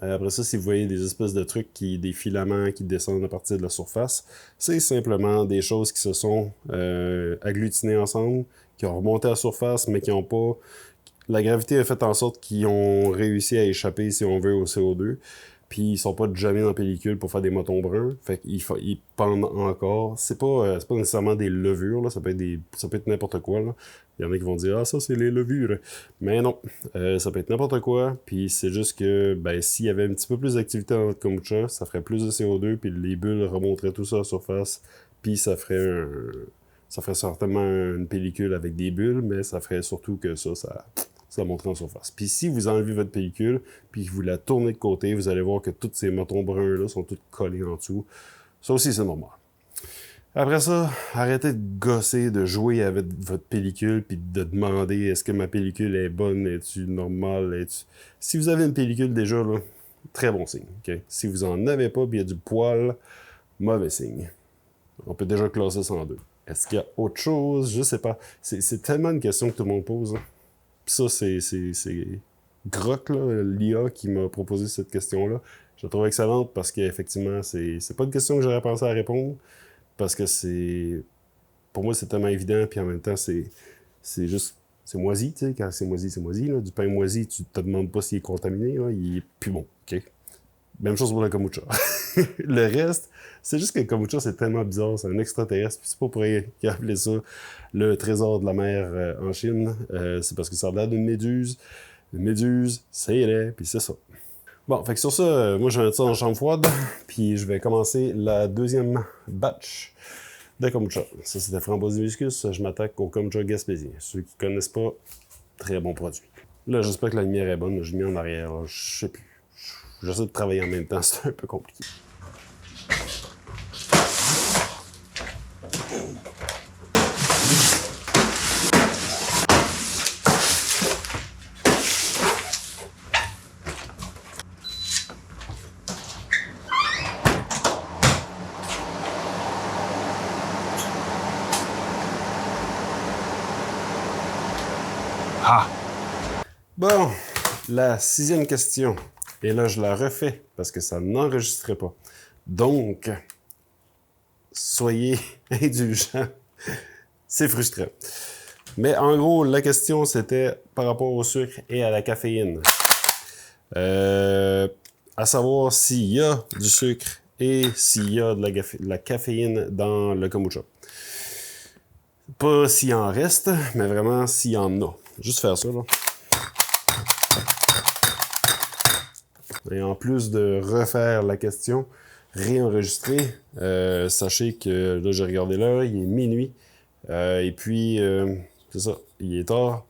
Après ça, si vous voyez des espèces de trucs, des filaments qui descendent à partir de la surface, c'est simplement des choses qui se sont agglutinés ensemble, qui ont remonté à la surface, mais qui n'ont pas... La gravité a fait en sorte qu'ils ont réussi à échapper, si on veut, au CO2. Puis ils sont pas jamais dans la pellicule pour faire des motons bruns. Fait qu'ils pendent encore. C'est pas nécessairement des levures, là. Ça peut être n'importe quoi, là. Il y en a qui vont dire « Ah, ça, c'est les levures. » Mais non, ça peut être n'importe quoi. Puis c'est juste que, ben, s'il y avait un petit peu plus d'activité dans votre kombucha, ça ferait plus de CO2, puis les bulles remonteraient tout ça à la surface. Puis ça ferait certainement une pellicule avec des bulles, mais ça ferait surtout que ça monterait en surface. Puis si vous enlevez votre pellicule, puis que vous la tournez de côté, vous allez voir que tous ces motons bruns-là sont tous collés en dessous. Ça aussi, c'est normal. Après ça, arrêtez de gosser, de jouer avec votre pellicule, puis de demander est-ce que ma pellicule est bonne, est-tu normale, est-tu... Si vous avez une pellicule déjà, là, très bon signe. Okay? Si vous en avez pas, puis il y a du poil, mauvais signe. On peut déjà classer ça en deux. Est-ce qu'il y a autre chose? Je sais pas. C'est tellement une question que tout le monde pose. Hein. Puis ça, c'est Grok, l'IA, qui m'a proposé cette question-là. Je la trouve excellente parce qu'effectivement, c'est pas une question que j'aurais pensé à répondre. Parce que c'est. Pour moi, c'est tellement évident, puis en même temps, c'est juste. C'est moisi, tu sais. Quand c'est moisi, là. Du pain moisi, tu te demandes pas s'il est contaminé, là. Il est plus bon, OK? Même chose pour le kombucha. Le reste, c'est juste que le kombucha, c'est tellement bizarre. C'est un extraterrestre. Puis c'est pas pour rien qu'ils appelaient ça le trésor de la mer en Chine. C'est parce que ça a l'air d'une méduse. Une méduse, c'est laid, puis c'est ça. Bon, fait que sur ça, moi je vais mettre ça en chambre froide, puis je vais commencer la deuxième batch de kombucha. Ça, c'était framboise hibiscus. Je m'attaque au kombucha gaspésien. Ceux qui connaissent pas, très bon produit. Là, j'espère que la lumière est bonne. Je l'ai mis en arrière. Là. Je sais plus. J'essaie de travailler en même temps. C'est un peu compliqué. Ah! Bon, la 6e question. Et là, je la refais parce que ça n'enregistrait pas. Donc, soyez indulgents. C'est frustrant. Mais en gros, la question, c'était par rapport au sucre et à la caféine. À savoir s'il y a du sucre et s'il y a de la caféine dans le kombucha. Pas s'il en reste, mais vraiment s'il y en a. Juste faire ça, là. Et en plus de refaire la question, réenregistrer, sachez que là, j'ai regardé l'heure, il est minuit. Et puis, c'est ça, il est tard.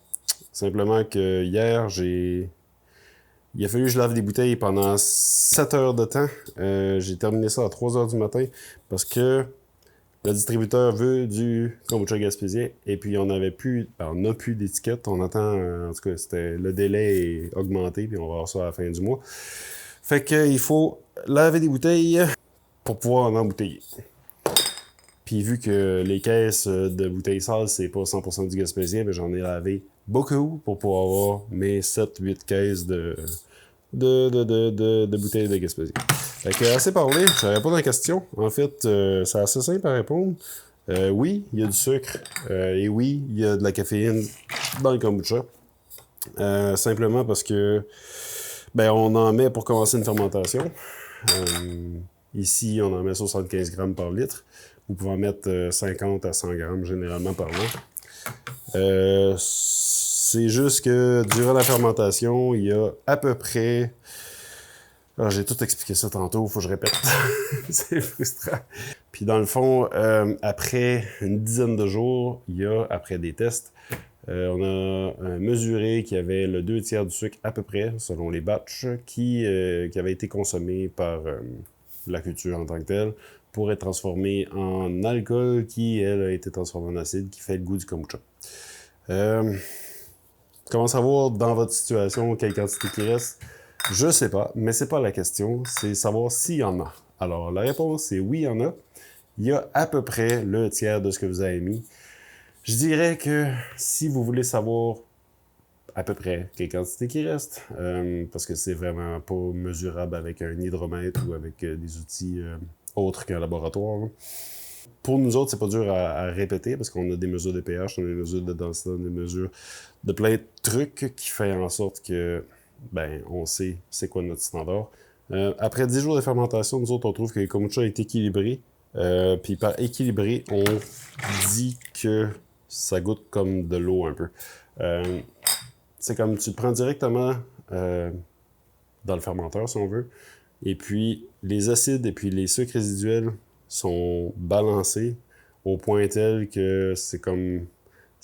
Simplement que hier, il a fallu que je lave des bouteilles pendant 7 heures de temps. J'ai terminé ça à 3 heures du matin parce que le distributeur veut du kombucha gaspésien et puis on n'a plus d'étiquette. On attend, en tout cas, le délai est augmenté puis on va avoir ça à la fin du mois. Fait qu'il faut laver des bouteilles pour pouvoir en embouteiller. Puis vu que les caisses de bouteilles sales, c'est pas 100% du gaspésien, mais j'en ai lavé beaucoup pour pouvoir avoir mes 7-8 caisses de bouteilles de gaspésien. Fait que assez parlé, je vais répondre à la question. En fait, c'est assez simple à répondre. Oui, il y a du sucre. Et oui, il y a de la caféine dans le kombucha. Simplement parce que on en met pour commencer une fermentation. Ici, on en met 75 grammes par litre. Vous pouvez en mettre 50 à 100 grammes généralement par an. C'est juste que durant la fermentation, il y a à peu près... Ah, j'ai tout expliqué ça tantôt, faut que je répète. C'est frustrant. Puis dans le fond, après une dizaine de jours, après des tests, on a mesuré qu'il y avait le 2/3 du sucre à peu près, selon les batchs, qui avait été consommé par la culture en tant que telle, pour être transformé en alcool qui, elle, a été transformé en acide, qui fait le goût du kombucha. Comment savoir dans votre situation quelle quantité qui reste? Je sais pas, mais c'est pas la question, c'est savoir s'il y en a. Alors, la réponse, c'est oui, il y en a. Il y a à peu près le tiers de ce que vous avez mis. Je dirais que si vous voulez savoir à peu près quelle quantité qui reste, parce que c'est vraiment pas mesurable avec un hydromètre ou avec des outils autres qu'un laboratoire. Là. Pour nous autres, c'est pas dur à répéter parce qu'on a des mesures de pH, on a des mesures de densité, des mesures de plein de trucs qui font en sorte que on sait c'est quoi notre standard. Après 10 jours de fermentation, nous autres, on trouve que le kombucha est équilibré. Puis par équilibré, on dit que ça goûte comme de l'eau un peu. C'est comme tu le prends directement dans le fermenteur, si on veut. Et puis, les acides et puis les sucres résiduels sont balancés au point tel que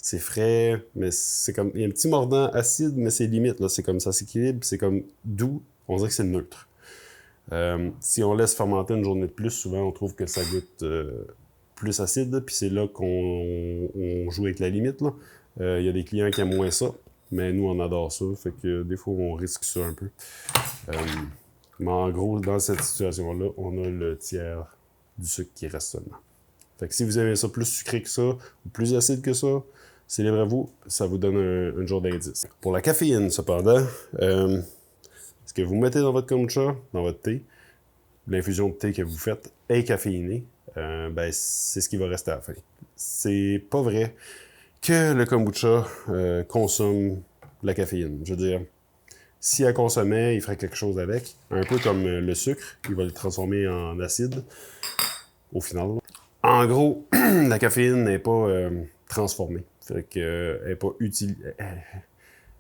c'est frais, mais c'est comme... Il y a un petit mordant acide, mais c'est limite, là. C'est comme ça s'équilibre, c'est comme doux. On dirait que c'est neutre. Si on laisse fermenter une journée de plus, souvent, on trouve que ça goûte plus acide, puis c'est là qu'on joue avec la limite. Il y a des clients qui aiment moins ça, mais nous, on adore ça. Fait que des fois, on risque ça un peu. Mais en gros, dans cette situation-là, on a le tiers du sucre qui reste seulement. Fait que si vous aimez ça plus sucré que ça, ou plus acide que ça, c'est libre à vous, ça vous donne un genre d'indice. Pour la caféine, cependant, ce que vous mettez dans votre kombucha, dans votre thé, l'infusion de thé que vous faites est caféinée, ben, c'est ce qui va rester à la fin. C'est pas vrai que le kombucha consomme la caféine. Je veux dire, si elle consommait, il ferait quelque chose avec. Un peu comme le sucre, il va le transformer en acide, au final. En gros, la caféine n'est pas transformée. Fait que, elle n'est pas utilisée.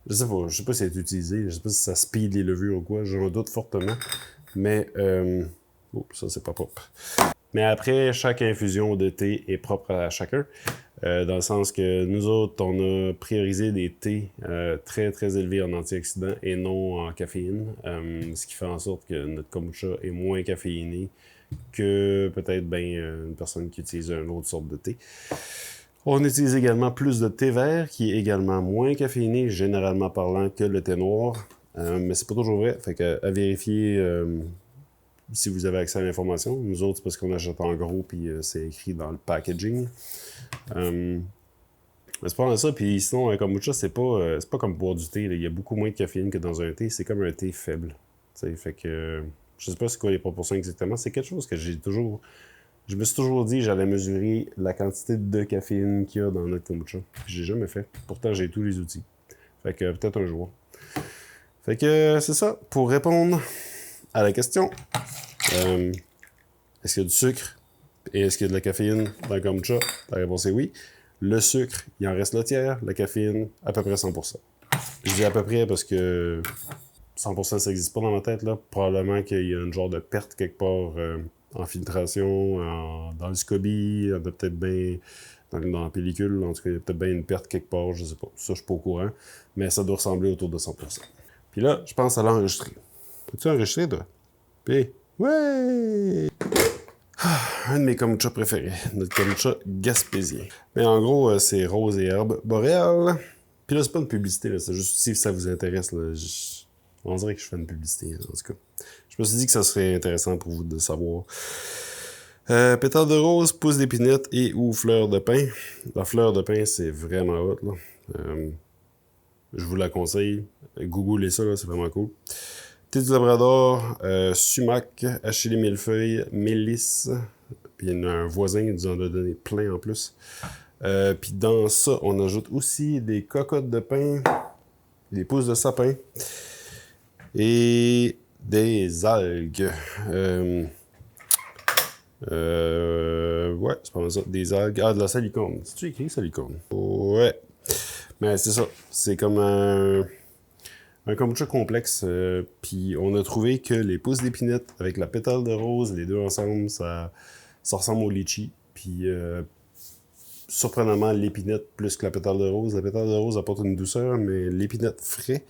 Je sais pas si elle est utilisée, je sais pas si ça speed les levures ou quoi, j'en doute fortement. Mais, ça c'est pas propre. Mais après, chaque infusion de thé est propre à chacun. Dans le sens que nous autres, on a priorisé des thés très très élevés en antioxydants et non en caféine. Ce qui fait en sorte que notre kombucha est moins caféiné que peut-être une personne qui utilise une autre sorte de thé. On utilise également plus de thé vert, qui est également moins caféiné, généralement parlant, que le thé noir. Mais c'est pas toujours vrai, fait que à vérifier si vous avez accès à l'information. Nous autres, c'est parce qu'on achète en gros, puis c'est écrit dans le packaging. Mais c'est pas ça, puis sinon, un kombucha, c'est pas comme boire du thé. Là. Il y a beaucoup moins de caféine que dans un thé. C'est comme un thé faible. T'sais, fait que je sais pas c'est quoi les proportions exactement. C'est quelque chose que je me suis toujours dit que j'allais mesurer la quantité de caféine qu'il y a dans notre kombucha. J'ai jamais fait. Pourtant, j'ai tous les outils. Fait que peut-être un jour. Fait que c'est ça. Pour répondre à la question, est-ce qu'il y a du sucre et est-ce qu'il y a de la caféine dans le kombucha? La réponse est oui. Le sucre, il en reste le tiers. La caféine, à peu près 100%. Je dis à peu près parce que 100% ça n'existe pas dans ma tête. Là. Probablement qu'il y a une genre de perte quelque part en filtration, dans le SCOBY, il y en a peut-être bien dans la pellicule. En tout cas, il y a peut-être bien une perte quelque part, je sais pas. Ça, je suis pas au courant. Mais ça doit ressembler autour de 100%. Puis là, je pense à l'enregistrer. Peux-tu enregistrer, toi? Puis, ouais! Un de mes kombucha préférés, notre kombucha gaspésien. Mais en gros, c'est rose et herbe boréale. Puis là, c'est pas une publicité, là, c'est juste si ça vous intéresse. Là, on dirait que je fais une publicité, en tout cas. Je me suis dit que ça serait intéressant pour vous de savoir. Pétales de rose, pousse d'épinette et ou fleur de pin. La fleur de pin, c'est vraiment hot. Là. Je vous la conseille. Googlez ça, là, c'est vraiment cool. Thé du Labrador, sumac, achillée millefeuille, mélisse. Puis il y en a un voisin qui nous en a donné plein en plus. Puis dans ça, on ajoute aussi des cocottes de pin, des pousses de sapin et des algues. Ouais, c'est pas mal ça. Des algues. Ah, de la salicorne. C'est-tu écrit salicorne? Ouais. Mais c'est ça. C'est comme un kombucha complexe. Puis on a trouvé que les pousses d'épinette avec la pétale de rose, les deux ensemble, ça ressemble au litchi. Puis surprenamment, l'épinette plus que la pétale de rose. La pétale de rose apporte une douceur, mais l'épinette frais,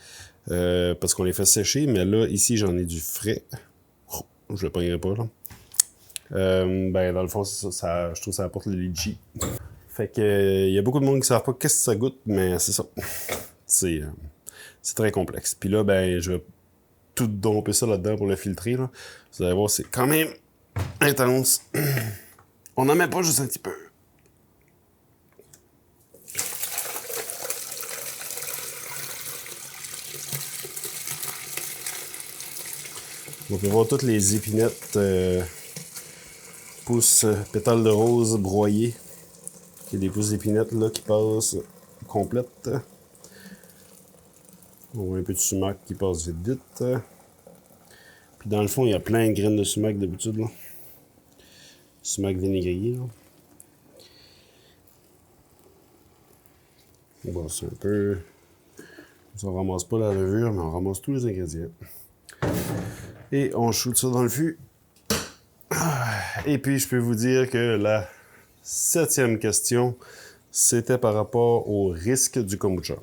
parce qu'on les fait sécher. Mais là, ici, j'en ai du frais. Oh, je le pognerai pas, là. Dans le fond, ça, je trouve que ça apporte le litchi. Fait que, il y a beaucoup de monde qui ne savent pas qu'est-ce que ça goûte, mais c'est ça. C'est très complexe. Puis là, je vais tout domper ça là-dedans pour le filtrer. Là. Vous allez voir, c'est quand même intense. On n'en met pas juste un petit peu. On peut voir toutes les épinettes, pousses, pétales de rose broyées. Il y a des pousses d'épinettes là qui passent complètes. On voit un peu de sumac qui passe vite vite. Puis dans le fond, il y a plein de graines de sumac d'habitude. Là. Sumac vinaigrier. Là. Bon, c'est un peu... On ramasse pas la levure, mais on ramasse tous les ingrédients. Et on shoot ça dans le fût. Et puis, je peux vous dire que la 7e question, c'était par rapport au risque du kombucha.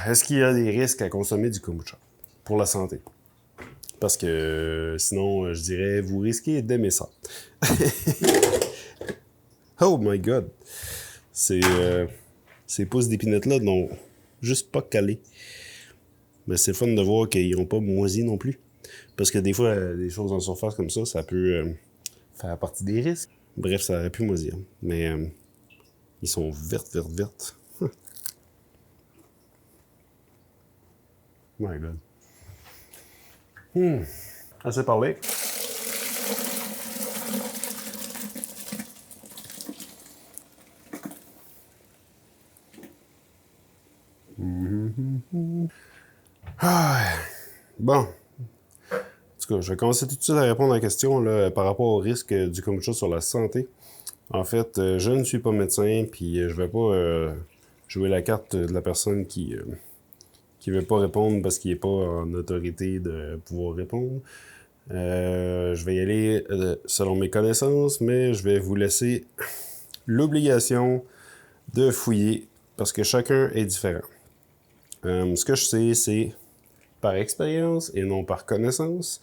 Est-ce qu'il y a des risques à consommer du kombucha pour la santé? Parce que sinon, je dirais, vous risquez d'aimer ça. Oh my god! Ces pousses d'épinettes-là n'ont juste pas calé. Mais c'est fun de voir qu'ils n'ont pas moisi non plus. Parce que des fois, des choses en surface comme ça peut faire partie des risques. Bref, ça aurait pu moisir. Mais ils sont vertes. My god. Assez parlé. Ah, bon. En tout cas, je vais commencer tout de suite à répondre à la question là, par rapport au risque du kombucha sur la santé. En fait, je ne suis pas médecin, puis je vais pas jouer la carte de la personne qui veut pas répondre parce qu'il n'est pas en autorité de pouvoir répondre. Je vais y aller selon mes connaissances, mais je vais vous laisser l'obligation de fouiller parce que chacun est différent. Ce que je sais, c'est par expérience et non par connaissance.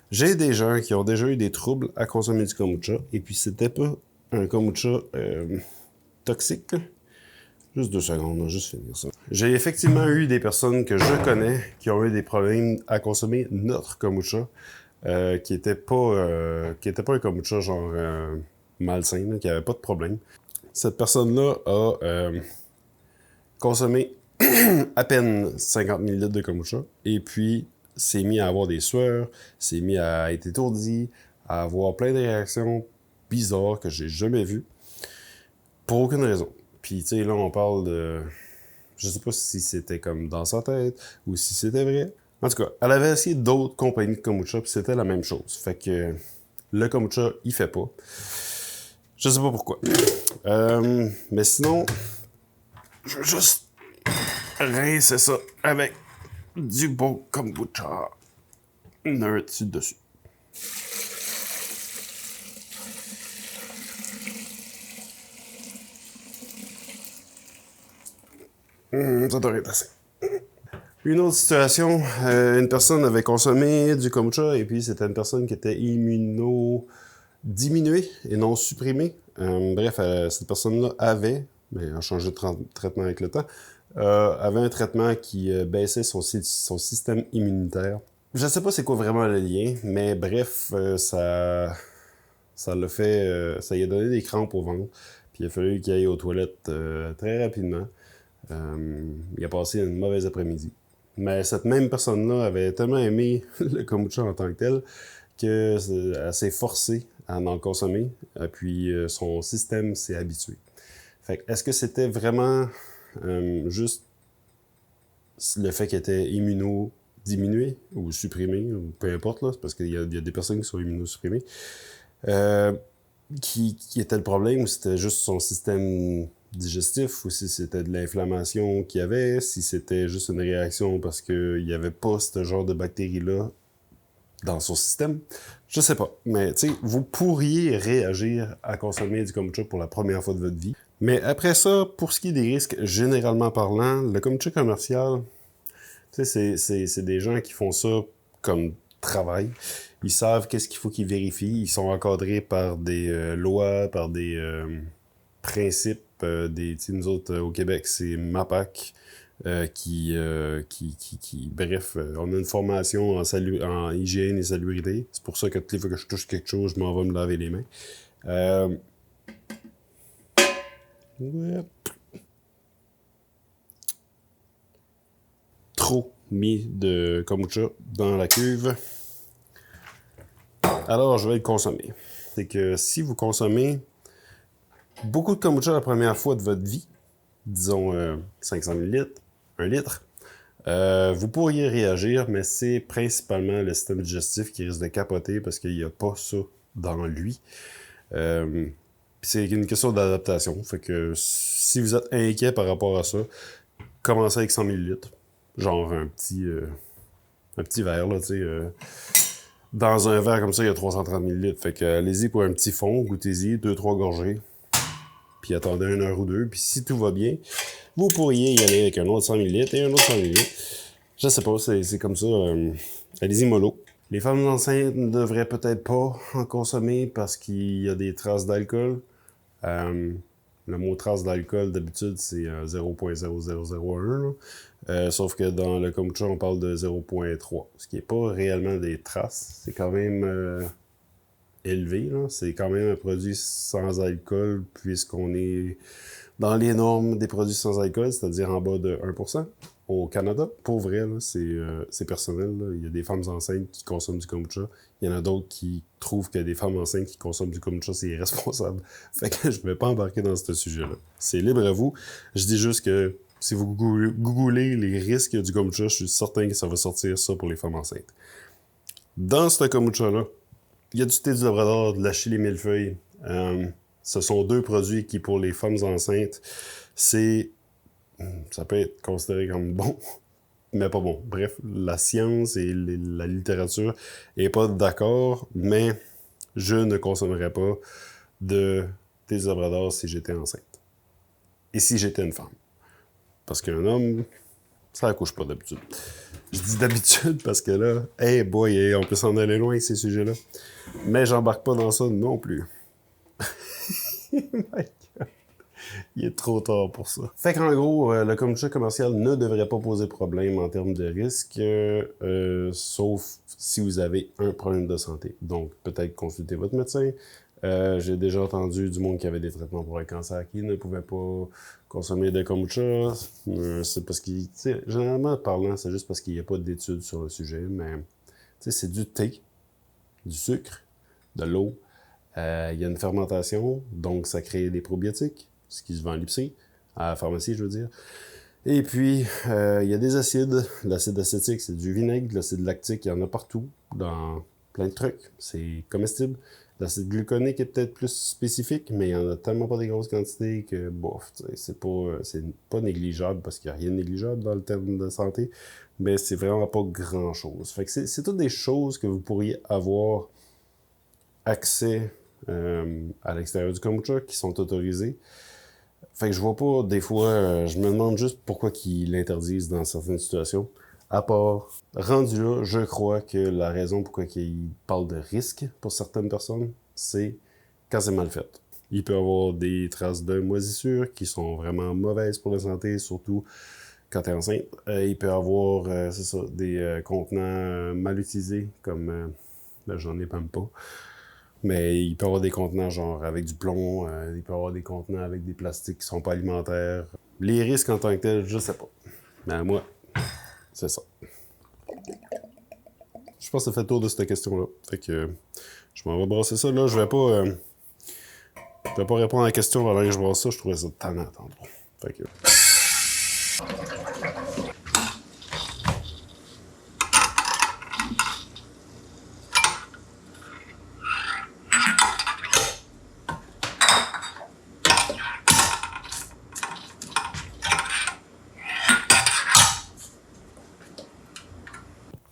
J'ai des gens qui ont déjà eu des troubles à consommer du kombucha et puis c'était pas un kombucha toxique. Juste 2 secondes, on va juste finir ça. J'ai effectivement eu des personnes que je connais qui ont eu des problèmes à consommer notre kombucha, qui était pas un kombucha genre malsain, là, qui avait pas de problème. Cette personne-là a consommé à peine 50 ml de kombucha et puis s'est mis à avoir des sueurs, s'est mis à être étourdi, à avoir plein de réactions bizarres que j'ai jamais vues pour aucune raison. Puis, tu sais, là, on parle de... Je sais pas si c'était comme dans sa tête ou si c'était vrai. En tout cas, elle avait essayé d'autres compagnies de kombucha puis c'était la même chose. Fait que le kombucha, il fait pas. Je sais pas pourquoi. Mais sinon, je veux juste rincer ça avec du bon kombucha. Un petit dessus. Ça devrait être assez. Une autre situation, une personne avait consommé du kombucha et puis c'était une personne qui était immunodiminuée et non supprimée. Bref, cette personne-là avait, mais a changé de traitement avec le temps, avait un traitement qui baissait son système immunitaire. Je ne sais pas c'est quoi vraiment le lien, mais bref, ça l'a fait, ça lui a donné des crampes au ventre, puis il a fallu qu'il aille aux toilettes très rapidement. Il a passé une mauvaise après-midi. Mais cette même personne-là avait tellement aimé le kombucha en tant que tel qu'elle s'est forcée à en consommer, puis son système s'est habitué. Fait que, est-ce que c'était vraiment juste le fait qu'elle était immuno-diminuée ou supprimée, ou peu importe, là, parce qu'il y a des personnes qui sont immunosupprimées, qui était le problème, ou c'était juste son système digestif, ou si c'était de l'inflammation qu'il y avait, si c'était juste une réaction parce qu'il n'y avait pas ce genre de bactéries-là dans son système. Je sais pas. Mais tu sais, vous pourriez réagir à consommer du kombucha pour la première fois de votre vie. Mais après ça, pour ce qui est des risques, généralement parlant, le kombucha commercial, tu sais, c'est des gens qui font ça comme travail. Ils savent qu'est-ce qu'il faut qu'ils vérifient. Ils sont encadrés par des lois, par des principes. Nous autres, au Québec, c'est MAPAC. Bref, on a une formation en hygiène et salubrité. C'est pour ça que toutes les fois que je touche quelque chose, je m'en vais me laver les mains. Ouais. Trop mis de kombucha dans la cuve. Alors, je vais le consommer. C'est que si vous consommez beaucoup de kombucha la première fois de votre vie, disons 500 ml, 1 litre, vous pourriez réagir, mais c'est principalement le système digestif qui risque de capoter parce qu'il n'y a pas ça dans lui. C'est une question d'adaptation. Fait que si vous êtes inquiet par rapport à ça, commencez avec 100 ml. Genre un petit verre, là, tu sais. Dans un verre comme ça, il y a 330 ml. Fait que allez-y pour un petit fond, goûtez-y, 2-3 gorgées. Puis attendez 1 heure ou 2. Puis si tout va bien, vous pourriez y aller avec un autre 100 ml et un autre 100 ml. Je sais pas, c'est comme ça. Allez-y mollo. Les femmes enceintes ne devraient peut-être pas en consommer parce qu'il y a des traces d'alcool. Le mot trace d'alcool, d'habitude, c'est 0,0001. Sauf que dans le kombucha, on parle de 0,3. Ce qui n'est pas réellement des traces. C'est quand même élevé. C'est quand même un produit sans alcool puisqu'on est dans les normes des produits sans alcool, c'est-à-dire en bas de 1%. Au Canada, pour vrai, c'est personnel. Là. Il y a des femmes enceintes qui consomment du kombucha. Il y en a d'autres qui trouvent que des femmes enceintes qui consomment du kombucha, c'est irresponsable. Fait que je ne vais pas embarquer dans ce sujet-là. C'est libre à vous. Je dis juste que si vous googlez les risques du kombucha, je suis certain que ça va sortir ça pour les femmes enceintes. Dans ce kombucha-là, il y a du thé du Labrador, de la chili millefeuille. Ce sont deux produits qui, pour les femmes enceintes, ça peut être considéré comme bon, mais pas bon. Bref, la science et la littérature n'est pas d'accord, mais je ne consommerais pas de thé du Labrador si j'étais enceinte. Et si j'étais une femme. Parce qu'un homme, ça accouche pas d'habitude. Je dis d'habitude parce que là, hey boy, on peut s'en aller loin avec ces sujets-là. Mais j'embarque pas dans ça non plus. Il est trop tard pour ça. Fait qu'en gros, le kombucha commercial ne devrait pas poser problème en termes de risque, sauf si vous avez un problème de santé. Donc, peut-être consulter votre médecin. J'ai déjà entendu du monde qui avait des traitements pour le cancer qui ne pouvait pas consommer de kombucha. C'est parce qu'il, généralement parlant, c'est juste parce qu'il n'y a pas d'études sur le sujet, mais c'est du thé, du sucre, de l'eau. Il y a une fermentation, donc ça crée des probiotiques, ce qui se vend à l'épicerie, à la pharmacie, je veux dire. Et puis, il y a des acides. L'acide acétique, c'est du vinaigre. L'acide lactique, il y en a partout, dans plein de trucs. C'est comestible. L'acide gluconique est peut-être plus spécifique, mais il n'y en a tellement pas des grosses quantités que, bof, c'est pas négligeable, parce qu'il n'y a rien de négligeable dans le terme de santé, mais c'est vraiment pas grand-chose. Fait que c'est toutes des choses que vous pourriez avoir accès à l'extérieur du kombucha qui sont autorisés. Fait que je vois pas, des fois, je me demande juste pourquoi ils l'interdisent dans certaines situations. À part, rendu là, je crois que la raison pourquoi ils parlent de risque pour certaines personnes, c'est quand c'est mal fait. Il peut y avoir des traces de moisissure qui sont vraiment mauvaises pour la santé, surtout quand tu es enceinte. Il peut y avoir, c'est ça, des contenants mal utilisés, comme, là, j'en ai même pas. Mais il peut y avoir des contenants genre avec du plomb, il peut y avoir des contenants avec des plastiques qui sont pas alimentaires. Les risques en tant que tels, je sais pas. Mais moi, c'est ça. Je pense que ça fait le tour de cette question-là. Fait que je m'en vais brasser ça. Là, je vais pas répondre à la question pendant que je brasse ça. Je trouvais ça tannant tantôt. Fait que...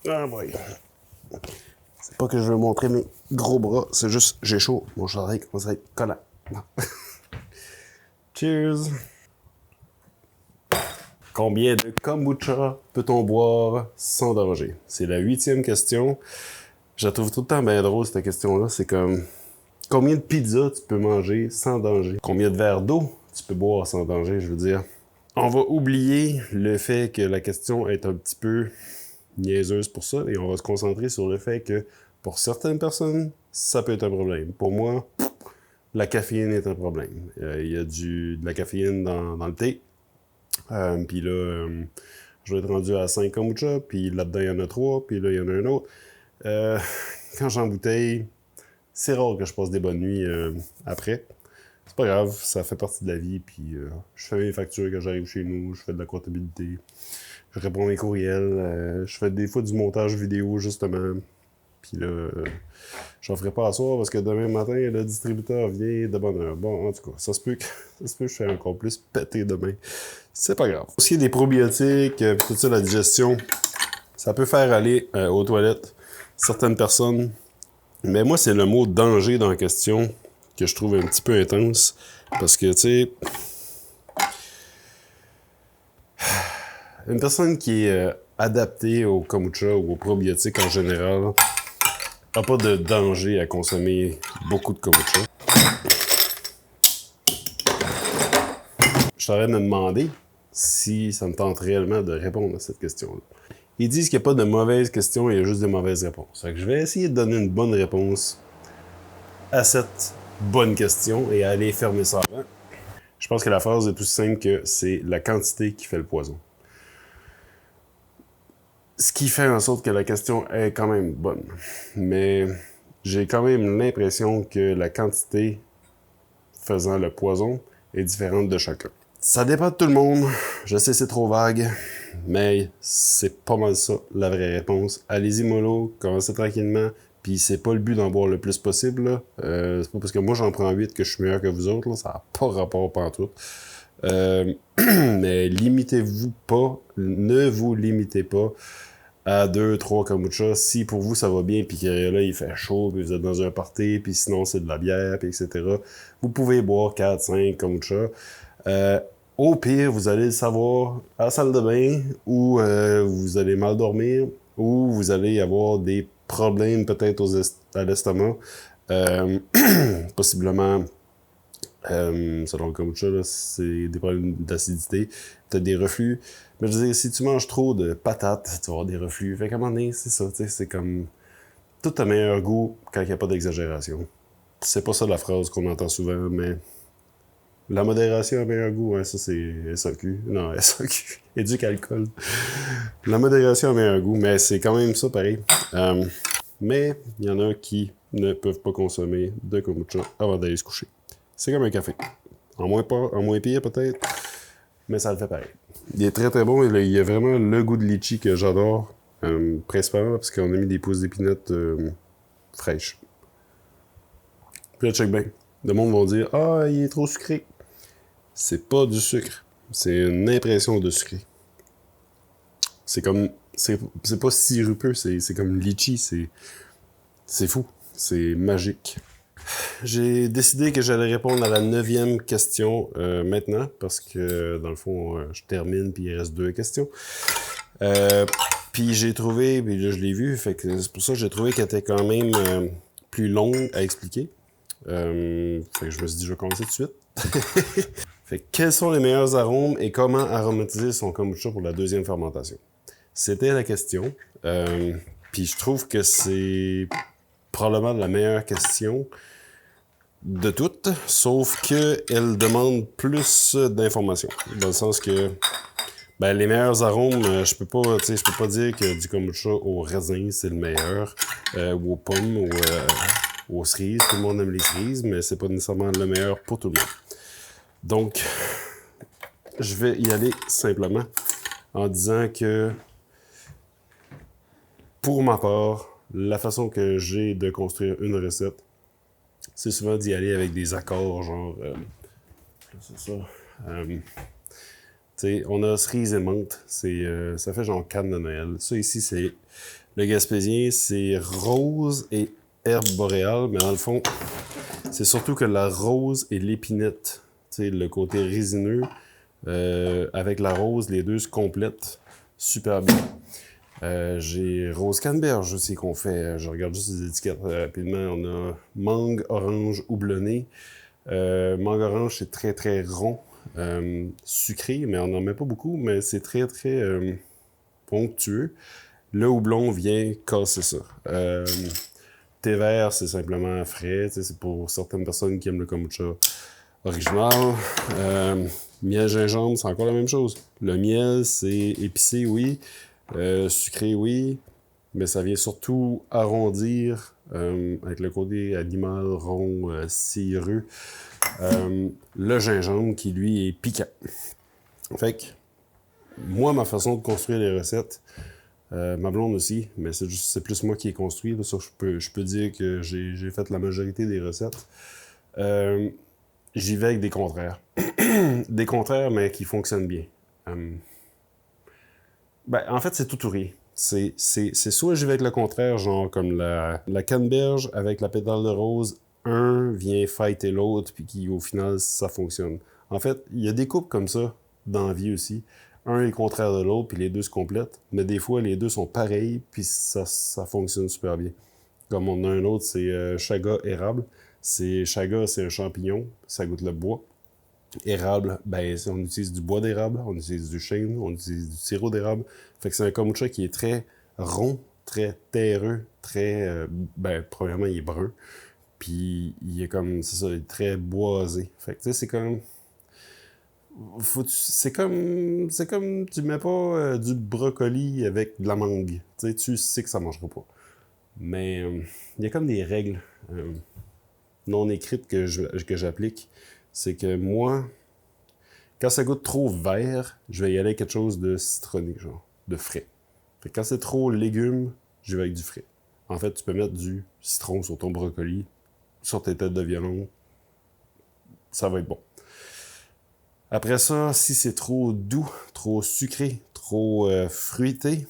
Ah boy. C'est pas que je veux montrer mes gros bras, c'est juste j'ai chaud. Mon chandail commence à être collant. Cheers! Combien de kombucha peut-on boire sans danger? C'est la 8e question. Je la trouve tout le temps bien drôle, cette question-là. C'est comme, combien de pizzas tu peux manger sans danger? Combien de verres d'eau tu peux boire sans danger, je veux dire? On va oublier le fait que la question est un petit peu niaiseuse pour ça, et on va se concentrer sur le fait que, pour certaines personnes, ça peut être un problème. Pour moi, la caféine est un problème. Il y a de la caféine dans le thé. Puis là, je vais être rendu à 5 kombucha, puis là-dedans, il y en a 3, puis là, il y en a un autre. Quand j'embouteille, c'est rare que je passe des bonnes nuits après. C'est pas grave, ça fait partie de la vie, puis je fais mes factures quand j'arrive chez nous, je fais de la comptabilité, je réponds à mes courriels, je fais des fois du montage vidéo, justement. Puis là, j'en ferai pas à soir parce que demain matin, le distributeur vient de bonne heure. Bon, en tout cas, ça se peut que je fasse encore plus péter demain. C'est pas grave. Pour ce qui est des probiotiques, tout ça, la digestion, ça peut faire aller aux toilettes certaines personnes. Mais moi, c'est le mot danger dans la question que je trouve un petit peu intense. Parce que, tu sais, une personne qui est adaptée au kombucha ou aux probiotiques en général, a pas de danger à consommer beaucoup de kombucha. Je suis en train de me demander si ça me tente réellement de répondre à cette question-là. Ils disent qu'il n'y a pas de mauvaises questions, il y a juste de mauvaises réponses. Fait que je vais essayer de donner une bonne réponse à cette bonne question et aller fermer ça avant. Je pense que la phrase est plus simple que c'est la quantité qui fait le poison. Ce qui fait en sorte que la question est quand même bonne. Mais j'ai quand même l'impression que la quantité faisant le poison est différente de chacun. Ça dépend de tout le monde. Je sais c'est trop vague, mais c'est pas mal ça la vraie réponse. Allez-y mollo, commencez tranquillement. Puis c'est pas le but d'en boire le plus possible. Là. C'est pas parce que moi j'en prends 8 que je suis meilleur que vous autres. Là. Ça n'a pas rapport pantoute. Mais limitez-vous pas. Ne vous limitez pas à 2, 3 kombucha. Si pour vous ça va bien, puis que là il fait chaud, puis vous êtes dans un party, puis sinon c'est de la bière, puis etc. Vous pouvez boire 4, 5 kombucha. Au pire, vous allez le savoir à la salle de bain, ou vous allez mal dormir, ou vous allez avoir des problèmes peut-être à l'estomac. Possiblement, selon le kombucha, là, c'est des problèmes d'acidité, peut-être des reflux. Mais je veux dire, si tu manges trop de patates, tu vas avoir des reflux. Fait qu'à un moment donné, c'est ça, tu sais, c'est comme tout a meilleur goût quand il n'y a pas d'exagération. C'est pas ça la phrase qu'on entend souvent, mais la modération a meilleur goût, hein, ça c'est SAQ. Non, SAQ. Éduque alcool. La modération a meilleur goût, mais c'est quand même ça pareil. Mais il y en a qui ne peuvent pas consommer de kombucha avant d'aller se coucher. C'est comme un café. En moins pire peut-être, mais ça le fait pareil. Il est très très bon, il y a vraiment le goût de litchi que j'adore, principalement parce qu'on a mis des pousses d'épinette fraîches. Puis là, check bien. Le monde va dire « Ah, il est trop sucré ». C'est pas du sucre, c'est une impression de sucré. C'est comme... C'est pas sirupeux, c'est comme litchi, c'est fou, c'est magique. J'ai décidé que j'allais répondre à la 9e question maintenant, parce que dans le fond, je termine puis il reste 2 questions. Puis j'ai trouvé, puis là je l'ai vu, fait que c'est pour ça que j'ai trouvé qu'elle était quand même plus longue à expliquer. Fait que je me suis dit, je vais commencer tout de suite. Fait que quels sont les meilleurs arômes et comment aromatiser son kombucha pour la 2e fermentation? C'était la question. Puis je trouve que c'est probablement la meilleure question de toutes, sauf qu'elle demande plus d'informations. Dans le sens que ben, les meilleurs arômes, je peux pas dire que du kombucha au raisin, c'est le meilleur, ou aux pommes, ou aux cerises. Tout le monde aime les cerises, mais c'est pas nécessairement le meilleur pour tout le monde. Donc, je vais y aller simplement en disant que, pour ma part, la façon que j'ai de construire une recette, c'est souvent d'y aller avec des accords, genre, c'est ça, tu sais, on a cerise et menthe, ça fait genre canne de Noël. Ça ici, c'est le Gaspésien, c'est rose et herbe boréale, mais dans le fond, c'est surtout que la rose et l'épinette, tu sais, le côté résineux, avec la rose, les deux se complètent super bien. J'ai rose canneberge aussi qu'on fait. Je regarde juste les étiquettes rapidement. On a mangue orange houblonné. Mangue orange, c'est très très rond, sucré, mais on n'en met pas beaucoup, mais c'est très très onctueux. Le houblon vient casser ça. Thé vert, c'est simplement frais. C'est pour certaines personnes qui aiment le kombucha original. Miel gingembre, c'est encore la même chose. Le miel, c'est épicé, oui. Sucré, oui. Mais ça vient surtout arrondir avec le côté animal, rond, cireux. Le gingembre qui, lui, est piquant. Fait que, moi, ma façon de construire les recettes, ma blonde aussi, mais c'est plus moi qui ai construit. Là, ça, je peux dire que j'ai fait la majorité des recettes. J'y vais avec des contraires. Des contraires, mais qui fonctionnent bien. Ben, en fait, c'est tout ou rien. C'est soit j'y vais avec le contraire, genre comme la canneberge avec la pétale de rose, un vient fighter l'autre, puis qui, au final, ça fonctionne. En fait, il y a des couples comme ça dans la vie aussi. Un est le contraire de l'autre, puis les deux se complètent. Mais des fois, les deux sont pareils, puis ça fonctionne super bien. Comme on a un autre, c'est chaga érable. Chaga, c'est un champignon, ça goûte le bois. Érable, ben, on utilise du bois d'érable, on utilise du chêne, on utilise du sirop d'érable. Fait que c'est un kombucha qui est très rond, très terreux, ben, premièrement, il est brun. Puis il est comme, c'est ça, il est très boisé. Fait que tu sais, c'est comme... C'est comme tu mets pas du brocoli avec de la mangue. Tu sais, tu sais que ça mangera pas. Mais il y a comme des règles non écrites que j'applique. C'est que moi, quand ça goûte trop vert, je vais y aller avec quelque chose de citronné, genre, de frais. Fait que quand c'est trop légumes, je vais avec du frais. En fait, tu peux mettre du citron sur ton brocoli, sur tes têtes de violon. Ça va être bon. Après ça, si c'est trop doux, trop sucré, trop fruité,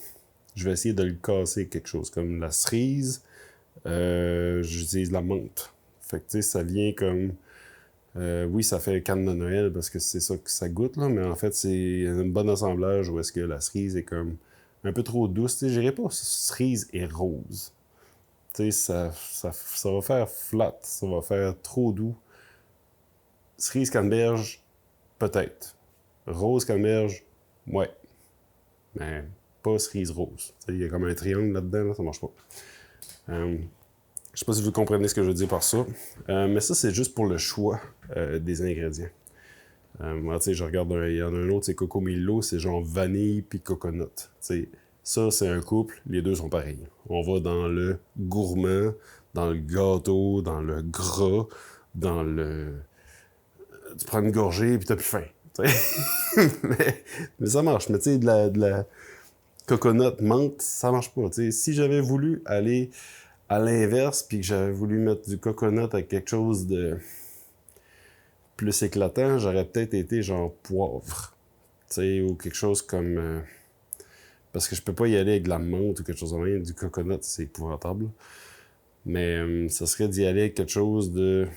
je vais essayer de le casser avec quelque chose comme la cerise. J'utilise la menthe. Fait que tu sais, ça vient comme... oui, ça fait canne de Noël parce que c'est ça que ça goûte, là, mais en fait, c'est un bon assemblage où est-ce que la cerise est comme un peu trop douce. Tu sais, j'irais pas cerise et rose. Tu sais, ça va faire flat, ça va faire trop doux. Cerise canneberge, peut-être. Rose canneberge, ouais. Mais pas cerise rose. Il y a comme un triangle là-dedans, là, ça marche pas. Je sais pas si vous comprenez ce que je veux dire par ça. Mais ça, c'est juste pour le choix des ingrédients. Moi, je regarde, il y en a un autre, c'est Coco Milo, c'est genre vanille puis coconut. T'sais, ça, c'est un couple, les deux sont pareils. On va dans le gourmand, dans le gâteau, dans le gras, dans le... Tu prends une gorgée puis t'as plus faim. mais ça marche. Mais tu sais, de la coconut menthe, ça marche pas. T'sais. Si j'avais voulu aller à l'inverse, puis que j'avais voulu mettre du coconut avec quelque chose de plus éclatant, j'aurais peut-être été genre poivre. Tu sais, ou quelque chose comme... parce que je peux pas y aller avec de la menthe ou quelque chose de même. Du coconut, c'est épouvantable. Mais ça serait d'y aller avec quelque chose de...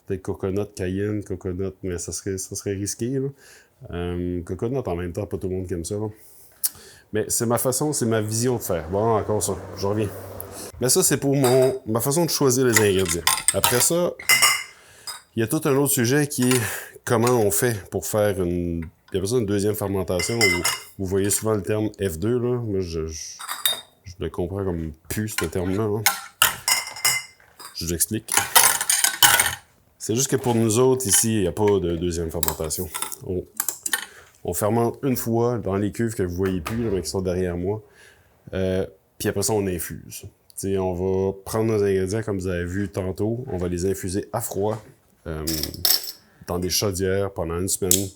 peut-être coconut, cayenne, coconut, mais ça serait risqué, là. Coconut, en même temps, pas tout le monde qui aime ça, là. Mais c'est ma façon, c'est ma vision de faire. Bon, encore ça, je reviens. Mais ça, c'est pour ma façon de choisir les ingrédients. Après ça, il y a tout un autre sujet qui est comment on fait pour faire une... Il y a ça une deuxième fermentation où vous voyez souvent le terme F2, là. Moi, je le comprends comme pu, ce terme-là. Hein. Je vous explique. C'est juste que pour nous autres, ici, il n'y a pas de deuxième fermentation. On fermente une fois dans les cuves que vous voyez plus, là, mais qui sont derrière moi. Puis après ça, on infuse. T'sais, on va prendre nos ingrédients, comme vous avez vu tantôt. On va les infuser à froid dans des chaudières pendant une semaine.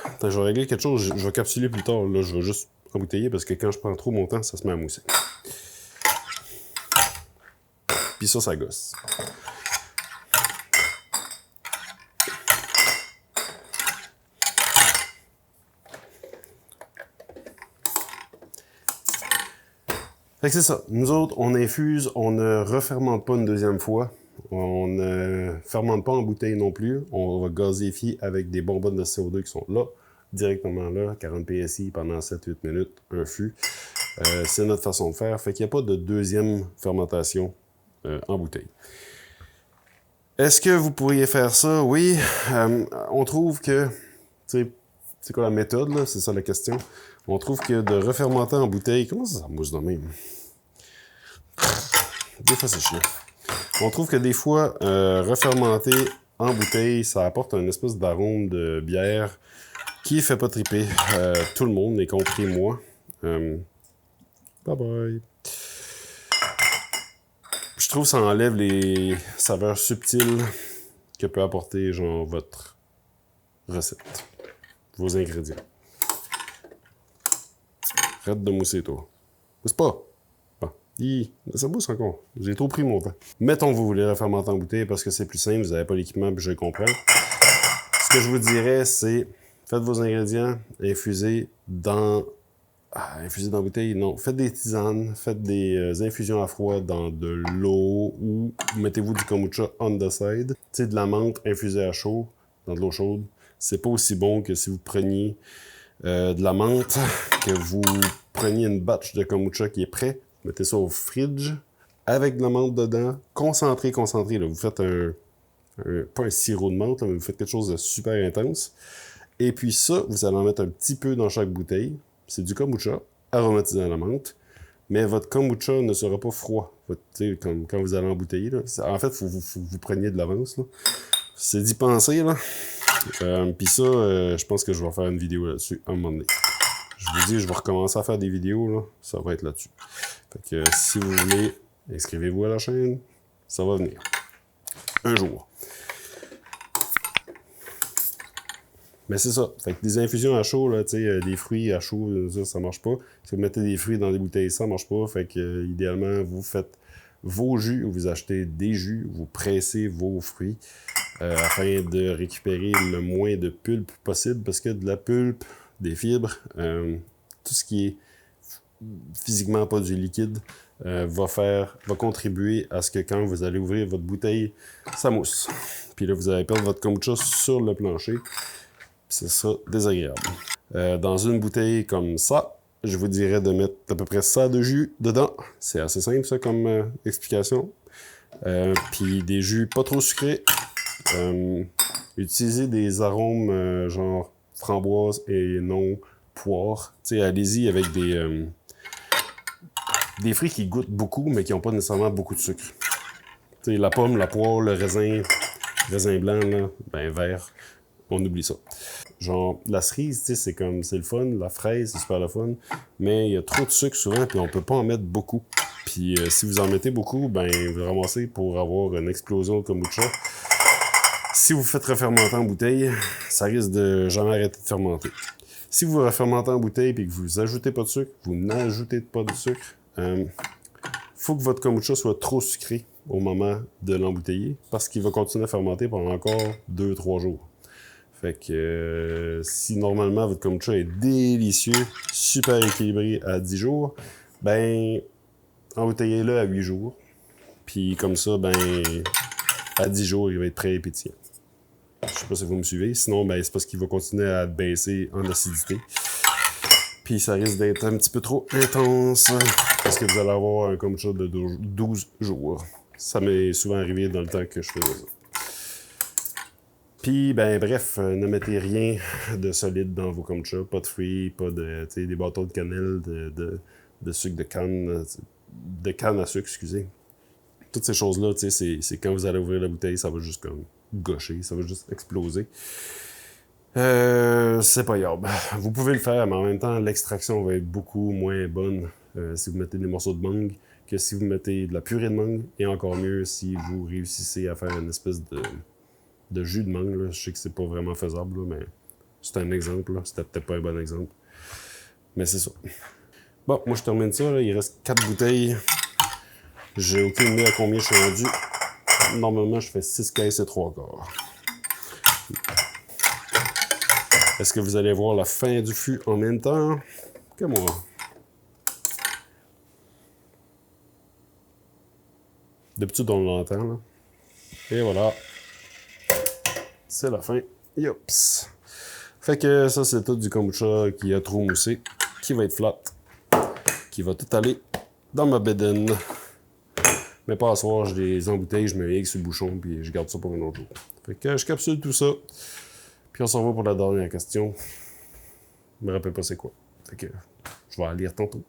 Attends, je vais régler quelque chose. Je vais capsuler plus tard. Là, je vais juste embouteiller parce que quand je prends trop mon temps, ça se met à mousser. Puis ça gosse. Fait que c'est ça. Nous autres, on infuse, on ne refermente pas une deuxième fois. On ne fermente pas en bouteille non plus. On va gazéfier avec des bonbonnes de CO2 qui sont là, directement là, 40 PSI pendant 7-8 minutes, un fût. C'est notre façon de faire. Fait qu'il n'y a pas de deuxième fermentation en bouteille. Est-ce que vous pourriez faire ça? Oui. On trouve que... C'est quoi la méthode, là? C'est ça la question. On trouve que de refermenter en bouteille... Comment ça mousse de même? Des fois, c'est chiant. On trouve que des fois, refermenter en bouteille, ça apporte un espèce d'arôme de bière qui fait pas triper tout le monde, y compris moi. Bye bye. Je trouve que ça enlève les saveurs subtiles que peut apporter, genre, votre recette. Vos ingrédients. Arrête de mousser, toi. Mousse pas. Bon. Ça mousse encore. J'ai trop pris mon temps. Mettons que vous voulez refermenter en bouteille parce que c'est plus simple, vous n'avez pas l'équipement, puis je le comprends. Ce que je vous dirais, c'est faites vos ingrédients, infusez dans la bouteille, non. Faites des tisanes, faites des infusions à froid dans de l'eau ou mettez-vous du kombucha on the side. Tu sais, de la menthe infusée à chaud, dans de l'eau chaude. C'est pas aussi bon que si vous preniez de la menthe, que vous preniez une batch de kombucha qui est prêt, mettez ça au fridge avec de la menthe dedans, concentré, là. Vous faites pas un sirop de menthe, là, mais vous faites quelque chose de super intense. Et puis ça, vous allez en mettre un petit peu dans chaque bouteille. C'est du kombucha, aromatisé à la menthe. Mais votre kombucha ne sera pas froid. Comme quand vous allez embouteiller. Là. En fait, il faut vous preniez de l'avance. C'est d'y penser. Là. Puis ça, je pense que je vais faire une vidéo là-dessus à un moment donné. Je vous dis, je vais recommencer à faire des vidéos. Là. Ça va être là-dessus. Fait que si vous voulez, inscrivez-vous à la chaîne. Ça va venir. Un jour. Mais c'est ça. Fait que des infusions à chaud, là, des fruits à chaud, ça marche pas. Si vous mettez des fruits dans des bouteilles, ça marche pas. Fait que, idéalement, vous faites vos jus, ou vous achetez des jus, vous pressez vos fruits afin de récupérer le moins de pulpe possible, parce que de la pulpe, des fibres, tout ce qui est physiquement pas du liquide, va contribuer à ce que quand vous allez ouvrir votre bouteille, ça mousse. Puis là, vous allez perdre votre kombucha sur le plancher. C'est ça, désagréable. Dans une bouteille comme ça, je vous dirais de mettre à peu près ça de jus dedans. C'est assez simple, ça, comme explication. Puis des jus pas trop sucrés. Utilisez des arômes genre framboise et non poire. Allez-y avec des fruits qui goûtent beaucoup, mais qui n'ont pas nécessairement beaucoup de sucre. La pomme, la poire, le raisin blanc, là, ben vert, on oublie ça. Genre, la cerise, c'est le fun, la fraise, c'est super le fun, mais il y a trop de sucre souvent, puis on peut pas en mettre beaucoup. Puis si vous en mettez beaucoup, ben vous ramassez pour avoir une explosion de kombucha. Si vous faites refermenter en bouteille, ça risque de jamais arrêter de fermenter. Si vous refermentez en bouteille et que vous ajoutez pas de sucre, vous n'ajoutez pas de sucre, faut que votre kombucha soit trop sucré au moment de l'embouteiller, parce qu'il va continuer à fermenter pendant encore 2-3 jours. Fait que si normalement votre kombucha est délicieux, super équilibré à 10 jours, ben embouteillez-le à 8 jours. Puis comme ça, ben à 10 jours, il va être prêt et pétillant. Je sais pas si vous me suivez. Sinon, ben c'est parce qu'il va continuer à baisser en acidité. Puis ça risque d'être un petit peu trop intense, parce que vous allez avoir un kombucha de 12 jours. Ça m'est souvent arrivé dans le temps que je faisais ça. Puis, ben bref, ne mettez rien de solide dans vos kombucha. Pas de fruits, pas de, des bâtons de cannelle, de sucre de canne à sucre, excusez. Toutes ces choses-là, c'est quand vous allez ouvrir la bouteille, ça va juste comme gaucher, ça va juste exploser. C'est pas grave. Vous pouvez le faire, mais en même temps, l'extraction va être beaucoup moins bonne si vous mettez des morceaux de mangue que si vous mettez de la purée de mangue, et encore mieux si vous réussissez à faire une espèce de jus de mangue. Là. Je sais que c'est pas vraiment faisable, là, mais c'est un exemple. Là. C'était peut-être pas un bon exemple. Mais c'est ça. Bon, moi je termine ça. Là. Il reste 4 bouteilles. J'ai aucune idée à combien je suis rendu. Normalement, je fais 6 caisses et 3 quarts. Est-ce que vous allez voir la fin du fût en même temps que moi? D'habitude, on l'entend, là. Et voilà. C'est la fin. Yops. Fait que ça, c'est tout du kombucha qui a trop moussé, qui va être flat, qui va tout aller dans ma bédaine. Mais pas à soir, je les embouteille, je me règle sur le bouchon, puis je garde ça pour un autre jour. Fait que je capsule tout ça, puis on s'en va pour la dernière question. Je me rappelle pas c'est quoi. Fait que je vais la lire tantôt.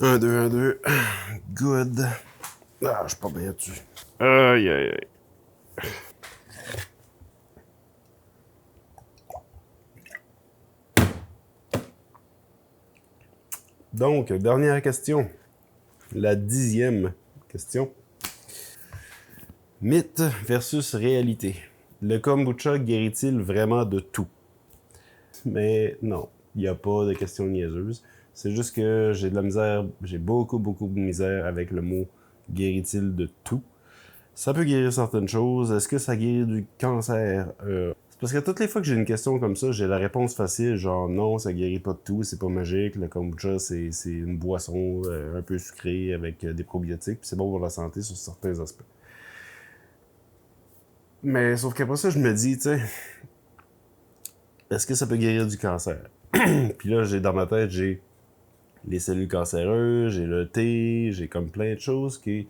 Un, deux. Good. Ah, je suis pas bien dessus. Aïe, aïe, aïe. Donc, dernière question. La 10e question. Mythe versus réalité. Le kombucha guérit-il vraiment de tout? Mais non, il n'y a pas de question niaiseuse. C'est juste que j'ai de la misère, j'ai beaucoup de misère avec le mot « guérit-il de tout ». Ça peut guérir certaines choses. Est-ce que ça guérit du cancer? C'est parce que toutes les fois que j'ai une question comme ça, j'ai la réponse facile, genre non, ça guérit pas de tout, c'est pas magique. Le kombucha, c'est une boisson un peu sucrée avec des probiotiques, puis c'est bon pour la santé sur certains aspects. Mais sauf qu'après ça, je me dis, tu sais, est-ce que ça peut guérir du cancer? Puis là, dans ma tête, j'ai les cellules cancéreuses, j'ai le thé, j'ai comme plein de choses qui...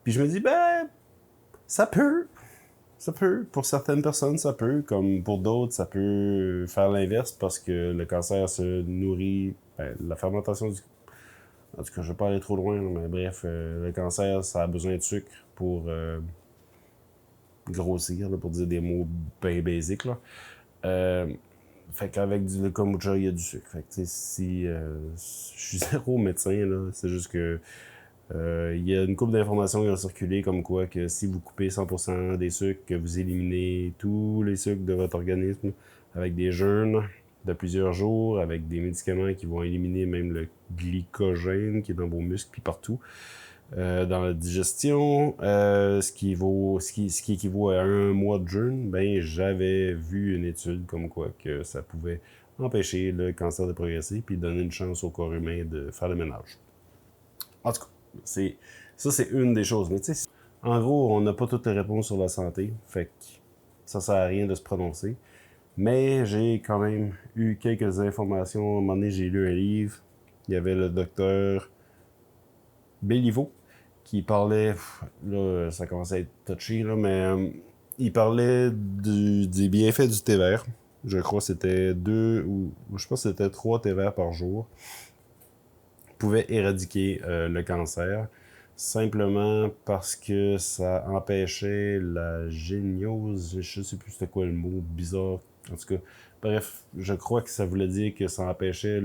Puis je me dis, ben, ça peut. Ça peut. Pour certaines personnes, ça peut. Comme pour d'autres, ça peut faire l'inverse parce que le cancer se nourrit... Ben, la fermentation du... En tout cas, je vais pas aller trop loin, mais bref, le cancer, ça a besoin de sucre pour grossir, là, pour dire des mots bien basiques, là. Fait qu'avec le kombucha, il y a du sucre. Fait que, tu sais, si... je suis zéro médecin, là. C'est juste que... il y a une couple d'informations qui ont circulé comme quoi que si vous coupez 100% des sucres, que vous éliminez tous les sucres de votre organisme avec des jeûnes de plusieurs jours, avec des médicaments qui vont éliminer même le glycogène qui est dans vos muscles puis partout, dans la digestion, ce qui équivaut à un mois de jeûne, ben j'avais vu une étude comme quoi que ça pouvait empêcher le cancer de progresser puis donner une chance au corps humain de faire le ménage. En tout cas, ça, c'est une des choses. Mais tu sais, en gros, on n'a pas toutes les réponses sur la santé. Fait que ça sert à rien de se prononcer. Mais j'ai quand même eu quelques informations. À un moment donné, j'ai lu un livre. Il y avait le docteur Béliveau qui parlait... Là, ça commence à être touchy, là, mais il parlait des bienfaits du thé vert. Je crois que c'était 2 ou... Je pense que c'était 3 thés verts par jour. Pouvait éradiquer le cancer simplement parce que ça empêchait la géniose, je sais plus c'était quoi le mot, bizarre, en tout cas. Bref, je crois que ça voulait dire que ça empêchait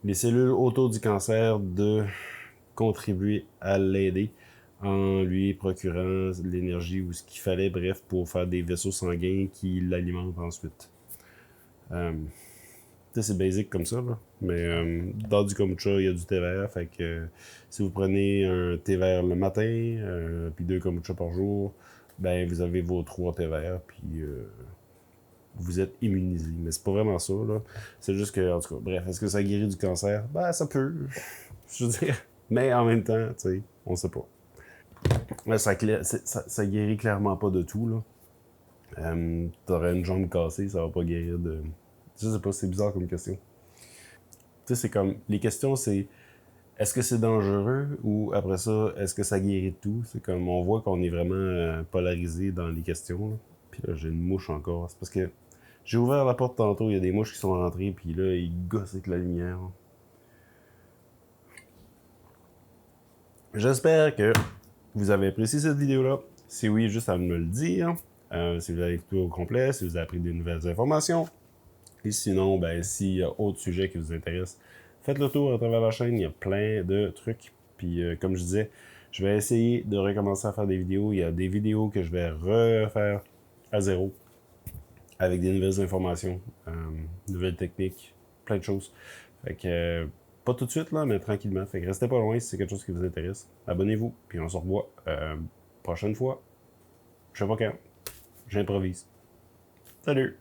les cellules autour du cancer de contribuer à l'aider en lui procurant l'énergie ou ce qu'il fallait, bref, pour faire des vaisseaux sanguins qui l'alimentent ensuite. C'est basique comme ça, là. Mais dans du kombucha, il y a du thé vert. Fait que si vous prenez un thé vert le matin, puis 2 kombucha par jour, ben vous avez vos 3 thés verts, puis vous êtes immunisé. Mais c'est pas vraiment ça, là. C'est juste que, en tout cas, bref, est-ce que ça guérit du cancer? Ben, ça peut. Je veux dire. Mais en même temps, tu sais, on sait pas. Mais ça guérit clairement pas de tout, là. T'aurais une jambe cassée, ça va pas guérir de... Je sais pas, c'est bizarre comme question. Tu sais, c'est comme... Les questions, c'est... Est-ce que c'est dangereux? Ou après ça, est-ce que ça guérit de tout? C'est comme... On voit qu'on est vraiment polarisé dans les questions, là. Puis là, j'ai une mouche encore. C'est parce que j'ai ouvert la porte tantôt, il y a des mouches qui sont rentrées, puis là, ils gossent avec la lumière. J'espère que vous avez apprécié cette vidéo-là. Si oui, juste à me le dire. Si vous avez écouté au complet, si vous avez appris de nouvelles informations. Et sinon, ben, s'il y a autre sujet qui vous intéresse, faites le tour à travers la chaîne. Il y a plein de trucs. Puis, comme je disais, je vais essayer de recommencer à faire des vidéos. Il y a des vidéos que je vais refaire à zéro avec des nouvelles informations, nouvelles techniques, plein de choses. Fait que, pas tout de suite, là, mais tranquillement. Fait que restez pas loin si c'est quelque chose qui vous intéresse. Abonnez-vous, puis on se revoit prochaine fois. Je sais pas quand. J'improvise. Salut!